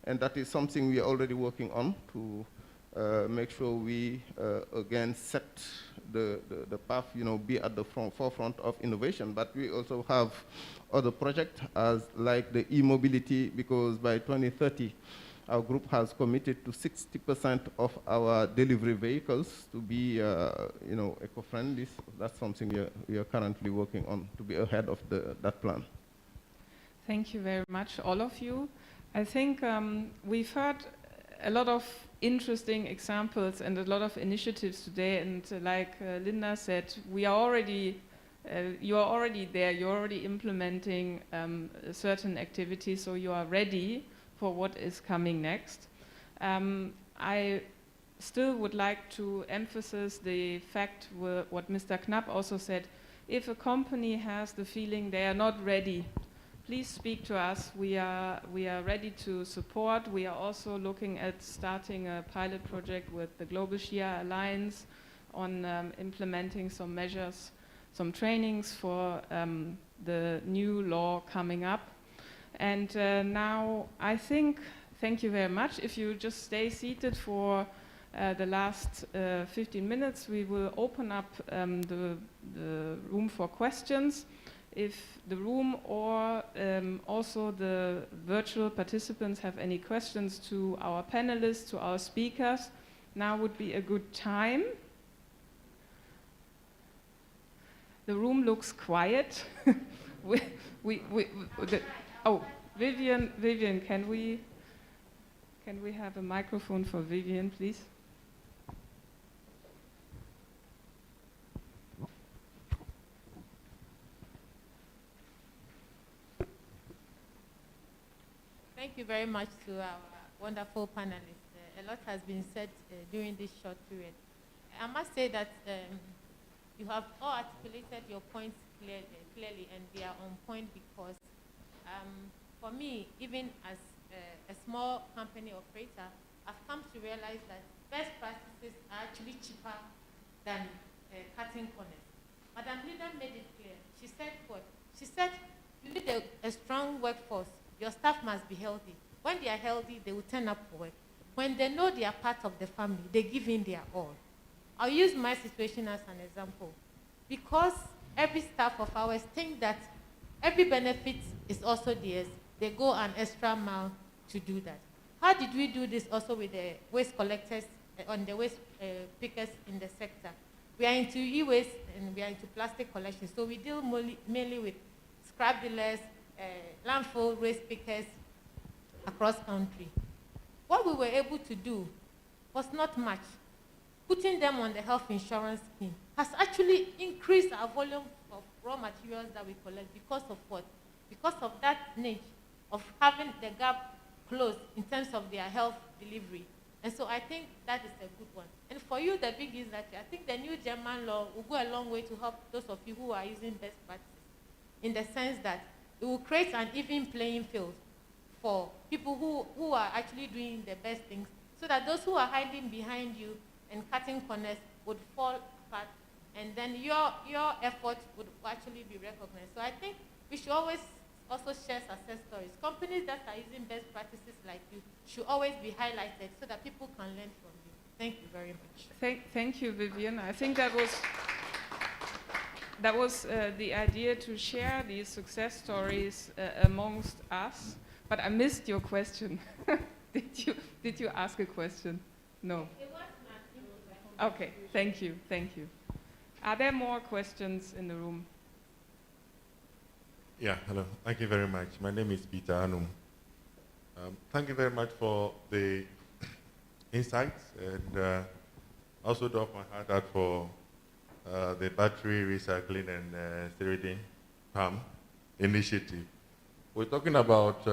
And that is something we are already working on to make sure we, again, set the path, be at the forefront of innovation. But we also have other projects, like the e-mobility, because by 2030, our group has committed to 60% of our delivery vehicles to be, eco-friendly. That's something we are currently working on to be ahead of that plan. Thank you very much, all of you. I think we've heard a lot of interesting examples and a lot of initiatives today. And like Linda said, we are already, you are already there. You're already implementing certain activities, so you are ready for what is coming next. I still would like to emphasize the fact what Mr. Knapp also said. If a company has the feeling they are not ready, please speak to us. We are ready to support. We are also looking at starting a pilot project with the Global Shia Alliance on implementing some measures, some trainings for the new law coming up. And now I think, thank you very much. If you just stay seated for the last 15 minutes, we will open up the room for questions. If the room or also the virtual participants have any questions to our panelists, to our speakers, now would be a good time. The room looks quiet. Oh, Vivian, can we have a microphone for Vivian, please? Thank you very much to our wonderful panelists. A lot has been said during this short period. I must say that you have all articulated your points clearly, and they are on point, because for me, even as a small company operator, I've come to realize that best practices are actually cheaper than cutting corners. Madam Linda made it clear. She said what? She said, you need a strong workforce. Your staff must be healthy. When they are healthy, they will turn up for work. When they know they are part of the family, they give in their all. I'll use my situation as an example. Because every staff of ours think that every benefit is also theirs, they go an extra mile to do that. How did we do this also with the waste collectors on the waste pickers in the sector? We are into e-waste and we are into plastic collection. So we deal mainly with scrap dealers, landfill waste pickers across country. What we were able to do was not much. Putting them on the health insurance scheme has actually increased our volume of raw materials that we collect. Because of what? Because of that niche of having the gap closed in terms of their health delivery. And so I think that is a good one. And for you, the big is that I think the new German law will go a long way to help those of you who are using best practices, in the sense that it will create an even playing field for people who are actually doing the best things, so that those who are hiding behind you and cutting corners would fall apart, and then your effort would actually be recognized. So I think we should always also share success stories. Companies that are using best practices like you should always be highlighted so that people can learn from you. Thank you very much. Thank you, Vivian. I think that was the idea, to share these success stories amongst us. But I missed your question. Did you ask a question? No. Okay, thank you. Are there more questions in the room? Yeah, hello. Thank you very much. My name is Peter Anum. Thank you very much for the insights, and also do my heart out for the battery recycling and sterylene pump initiative. We're talking about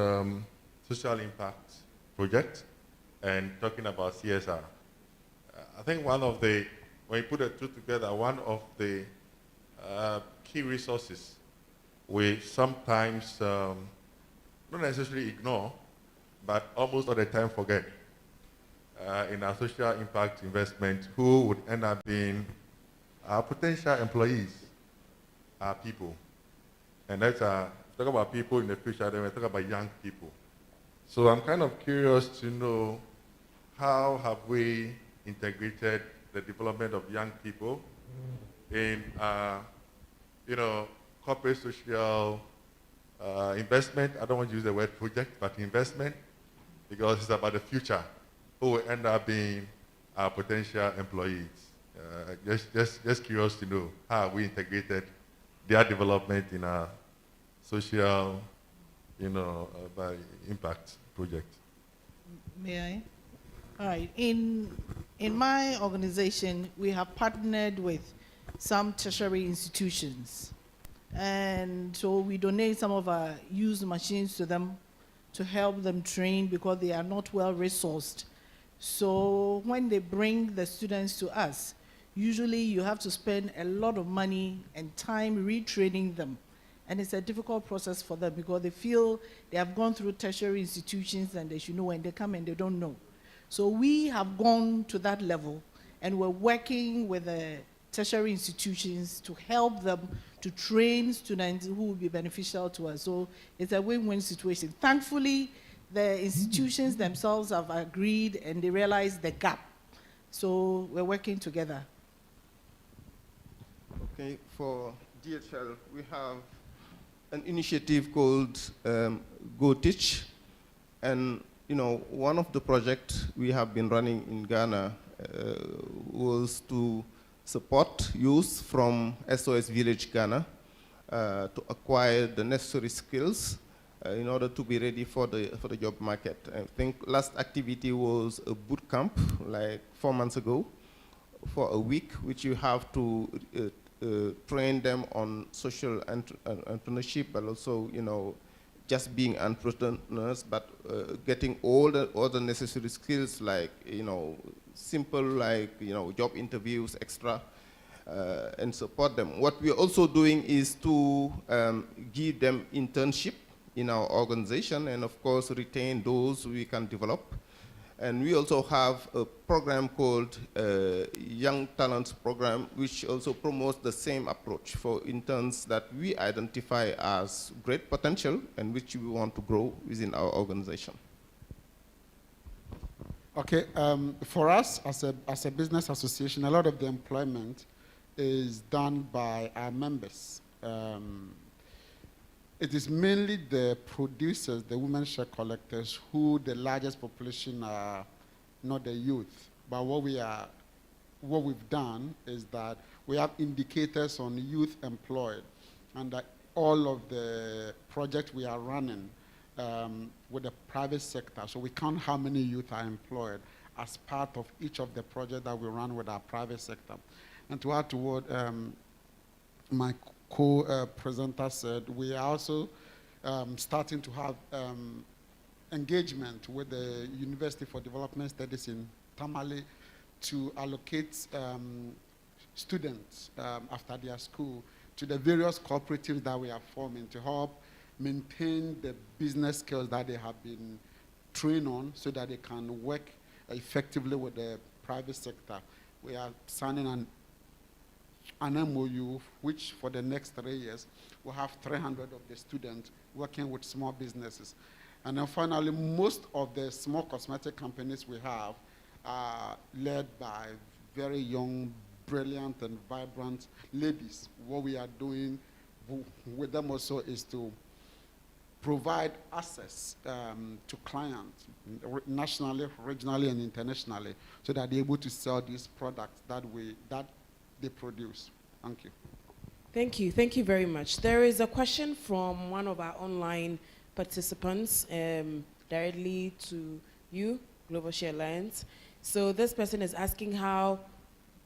social impact project and talking about CSR. I think one of the, when you put the two together, one of the key resources we sometimes not necessarily ignore, but almost all the time forget in our social impact investment, who would end up being our potential employees, our people. And that's talk about people in the future, then we talk about young people. So I'm kind of curious to know, how have we integrated the development of young people in, corporate social investment? I don't want to use the word project, but investment, because it's about the future, who will end up being our potential employees. Just curious to know, how we integrated their development in our social, by impact project. May I? All right. In my organization, we have partnered with some tertiary institutions. And so we donate some of our used machines to them to help them train, because they are not well resourced. So when they bring the students to us, usually you have to spend a lot of money and time retraining them. And it's a difficult process for them, because they feel they have gone through tertiary institutions and they should know, when they come and they don't know. So we have gone to that level, and we're working with the tertiary institutions to help them to train students who will be beneficial to us. So it's a win-win situation. Thankfully, the institutions themselves have agreed and they realize the gap. So we're working together. Okay, for DHL, we have an initiative called Go Teach. And one of the projects we have been running in Ghana was to support youth from SOS Village Ghana to acquire the necessary skills in order to be ready for the job market. I think last activity was a boot camp, like 4 months ago, for a week, which you have to train them on social entrepreneurship, but also, just being entrepreneurs, but getting all the necessary skills, like, simple, like, job interviews, extra, and support them. What we're also doing is to give them internship in our organization, and of course retain those we can develop. And we also have a program called Young Talents Program, which also promotes the same approach for interns that we identify as great potential and which we want to grow within our organization. Okay, for us as a business association, a lot of the employment is done by our members. It is mainly the producers, the women share collectors, who the largest population are not the youth. But what we've done is that we have indicators on youth employed, and that all of the projects we are running with the private sector. So we count how many youth are employed as part of each of the projects that we run with our private sector. And to add to what my co-presenter said, we are also starting to have engagement with the University for Development Studies in Tamale to allocate students after their school to the various cooperatives that we are forming to help maintain the business skills that they have been trained on, so that they can work effectively with the private sector. We are signing an MOU, which for the next 3 years, we'll have 300 of the students working with small businesses. And then finally, most of the small cosmetic companies we have are led by very young, brilliant, and vibrant ladies. What we are doing with them also is to provide access to clients nationally, regionally, and internationally, so that they're able to sell these products that they produce. Thank you. Thank you. Thank you very much. There is a question from one of our online participants directly to you, Global Share Alliance. So this person is asking how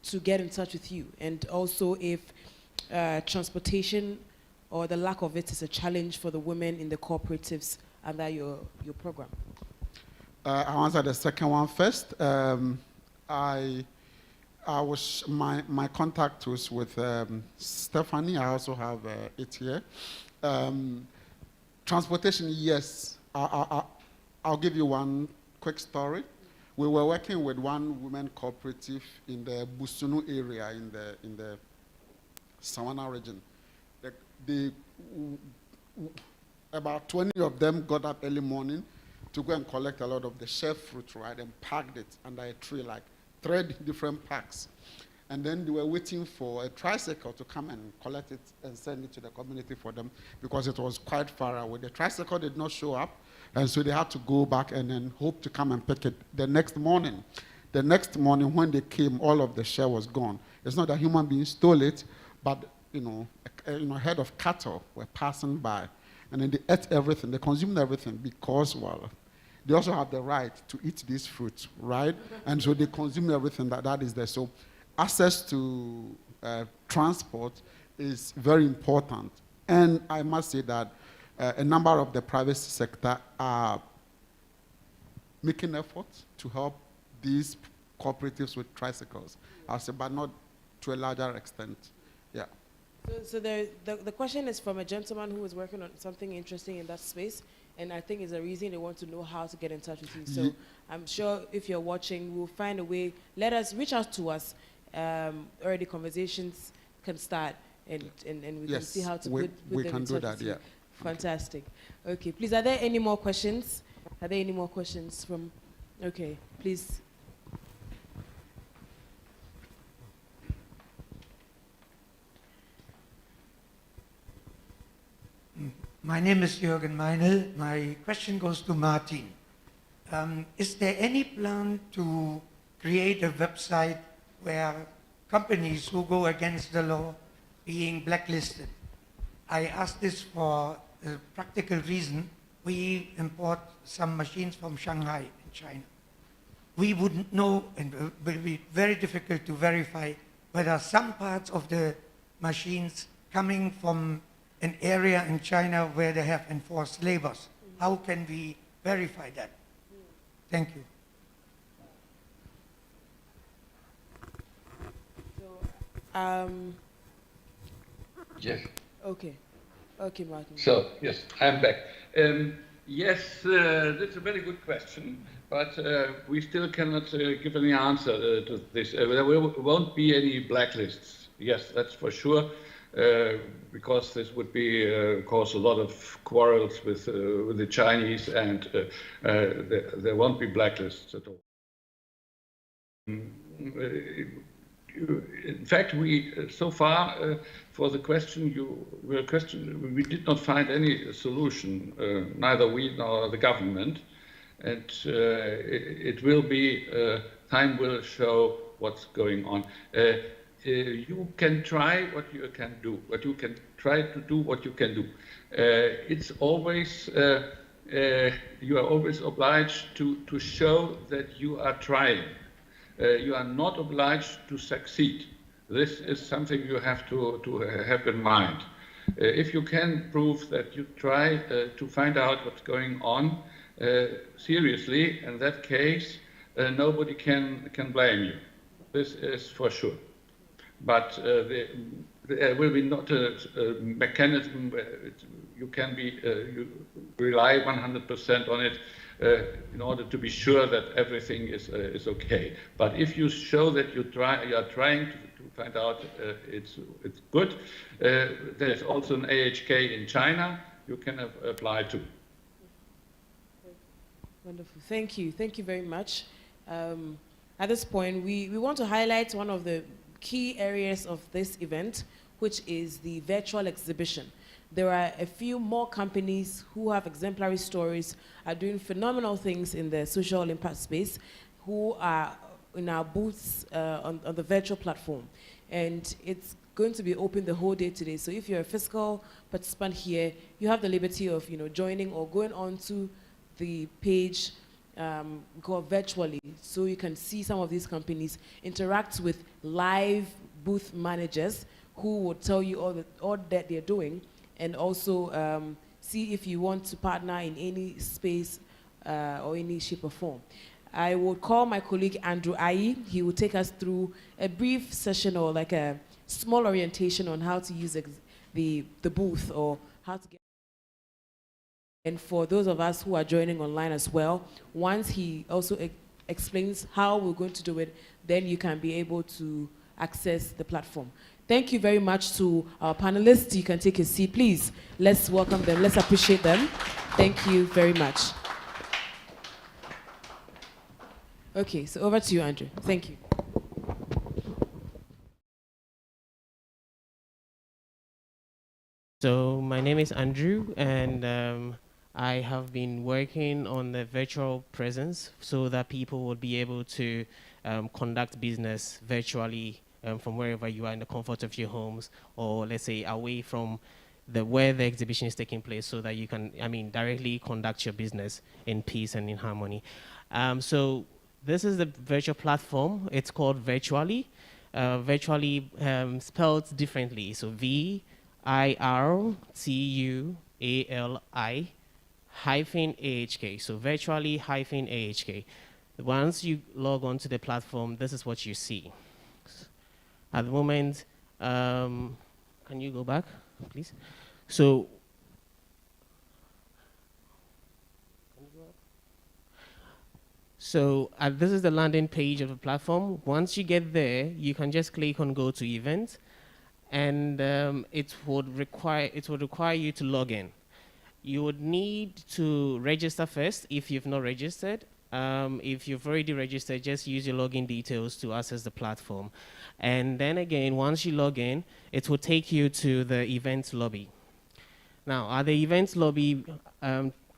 to get in touch with you, and also if transportation or the lack of it is a challenge for the women in the cooperatives under your program. I'll answer the second one first. My contact was with Stephanie. I also have it here. Transportation, yes. I'll give you one quick story. We were working with one women cooperative in the Busunu area in the Savannah region. About 20 of them got up early morning to go and collect a lot of the share fruit, right, and packed it under a tree, like 3 different packs. And then they were waiting for a tricycle to come and collect it and send it to the community for them because it was quite far away. The tricycle did not show up, and so they had to go back and then hope to come and pick it the next morning. The next morning when they came, all of the share was gone. It's not that human beings stole it, but a herd of cattle were passing by, and then they ate everything, they consumed everything because, well, they also have the right to eat these fruits, right? And so they consume everything that is there. So access to transport is very important. And I must say that a number of the private sector are making efforts to help these cooperatives with tricycles, but not to a larger extent. Yeah. So the question is from a gentleman who is working on something interesting in that space, and I think it's a reason they want to know how to get in touch with you. So I'm sure if you're watching, we'll find a way. Reach out to us. Already conversations can start, and we can see how to put them in touch with you. Yeah. Fantastic. Okay, please, are there any more questions? Are there any more questions from? Okay, please. My name is Jürgen Meinl. My question goes to Martin. Is there any plan to create a website where companies who go against the law being blacklisted? I ask this for a practical reason. We import some machines from Shanghai in China. We wouldn't know, and it will be very difficult to verify whether some parts of the machines coming from an area in China where they have enforced labors. How can we verify that? Thank you. Yes. Okay. Okay, Martin. So, yes, I'm back. Yes, that's a very good question, but we still cannot give any answer to this. There won't be any blacklists. Yes, that's for sure, because this would be cause a lot of quarrels with the Chinese, and there won't be blacklists at all. In fact, we so far for the question we did not find any solution, neither we nor the government, and it will be time will show what's going on. You can try what you can do. You can try to do what you can do. It's always you are always obliged to show that you are trying. You are not obliged to succeed. This is something you have to have in mind. If you can prove that you try to find out what's going on seriously, in that case, nobody can blame you. This is for sure. But there will be not a mechanism where you can be you rely 100% on it. In order to be sure that everything is okay. But if you show that you are trying to find out it's good, there's also an AHK in China you can apply to. Wonderful. Thank you. Thank you very much. At this point, we want to highlight one of the key areas of this event, which is the virtual exhibition. There are a few more companies who have exemplary stories, are doing phenomenal things in the social impact space, who are in our booths on the virtual platform. And it's going to be open the whole day today. So if you're a physical participant here, you have the liberty of joining or going on to the page called virtually, so you can see some of these companies interact with live booth managers who will tell you all that they're doing, and also see if you want to partner in any space or any shape or form. I will call my colleague Andrew Ayi. He will take us through a brief session or like a small orientation on how to use the booth or how to get. And for those of us who are joining online as well, once he also explains how we're going to do it, then you can be able to access the platform. Thank you very much to our panelists. You can take a seat, please. Let's welcome them. Let's appreciate them. Thank you very much. Okay, so over to you, Andrew. Thank you. So my name is Andrew, and I have been working on the virtual presence so that people will be able to conduct business virtually from wherever you are in the comfort of your homes, or let's say away from where the exhibition is taking place, so that you can, directly conduct your business in peace and in harmony. So this is the virtual platform. It's called Virtually. Virtually spelled differently. So VIRTUALI -AHK. So Virtually -AHK. Once you log on to the platform, this is what you see. At the moment, can you go back, please? So, this is the landing page of the platform. Once you get there, you can just click on Go to Event, and it would require you to log in. You would need to register first if you've not registered. If you've already registered, just use your login details to access the platform. And then again, once you log in, it will take you to the event lobby. Now, at the event lobby,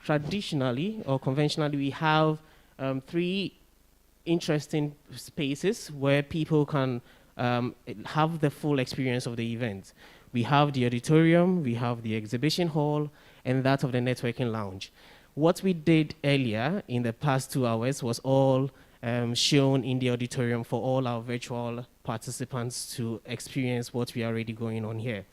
traditionally or conventionally, we have 3 interesting spaces where people can have the full experience of the event. We have the auditorium, we have the exhibition hall, and that of the networking lounge. What we did earlier in the past 2 hours was all shown in the auditorium for all our virtual participants to experience what we are already going on here.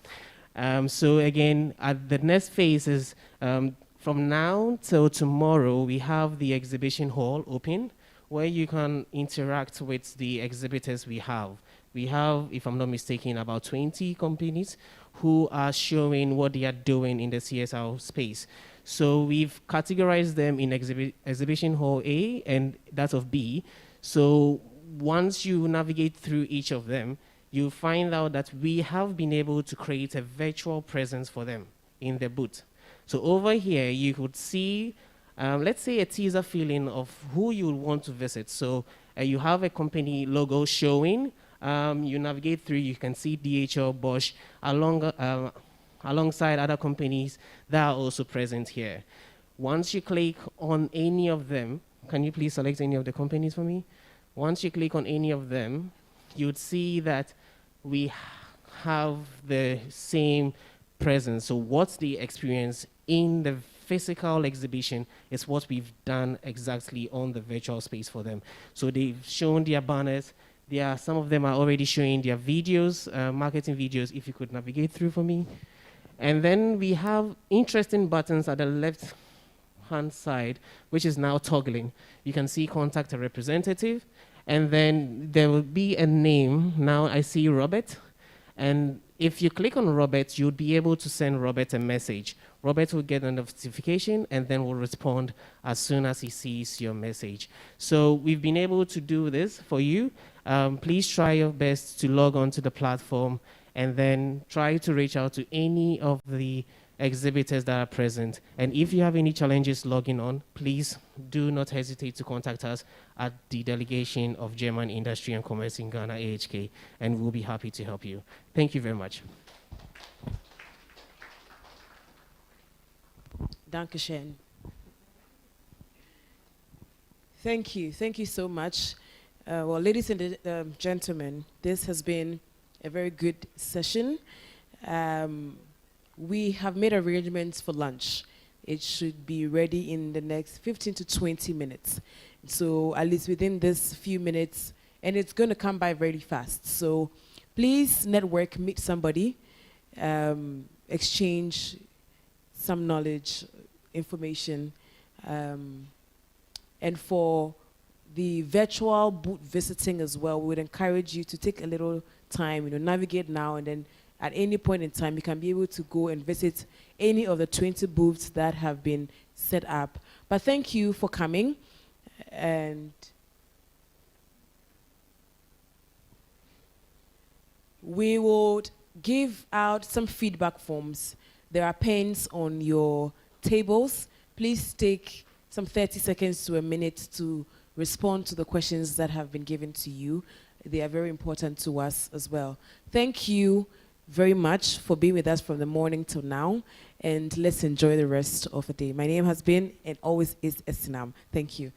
So again, at the next phase is from now till tomorrow, we have the exhibition hall open where you can interact with the exhibitors we have. We have, if I'm not mistaken, about 20 companies who are showing what they are doing in the CSR space. So we've categorized them in exhibition hall A and that of B. So once you navigate through each of them, you find out that we have been able to create a virtual presence for them in the booth. So over here, you could see, let's say, a teaser feeling of who you want to visit. So you have a company logo showing. You navigate through, you can see DHL, Bosch, alongside other companies that are also present here. Once you click on any of them, can you please select any of the companies for me? Once you click on any of them, you'd see that we have the same presence. So what's the experience in the physical exhibition is what we've done exactly on the virtual space for them. So they've shown their banners. Some of them are already showing their videos, marketing videos, if you could navigate through for me. And then we have interesting buttons at the left-hand side, which is now toggling. You can see contact a representative, and then there will be a name. Now I see Robert, and if you click on Robert, you'll be able to send Robert a message. Robert will get a notification and then will respond as soon as he sees your message. So we've been able to do this for you. Please try your best to log on to the platform and then try to reach out to any of the exhibitors that are present. And if you have any challenges logging on, please do not hesitate to contact us at the Delegation of German Industry and Commerce in Ghana, AHK, and we'll be happy to help you. Thank you very much. Dankeschön. Thank you. Thank you so much. Well, ladies and gentlemen, this has been a very good session. We have made arrangements for lunch. it should be ready in the next 15 to 20 minutes. So at least within this few minutes, and it's going to come by very fast. So please network, meet somebody, exchange some knowledge, information, and for the virtual booth visiting as well, we would encourage you to take a little time, navigate now, and then at any point in time, you can be able to go and visit any of the 20 booths that have been set up. But thank you for coming, and we would give out some feedback forms. There are pens on your tables. Please take some 30 seconds to a minute to respond to the questions that have been given to you. They are very important to us as well. Thank you very much for being with us from the morning till now, and let's enjoy the rest of the day. My name has been and always is Esinam. Thank you.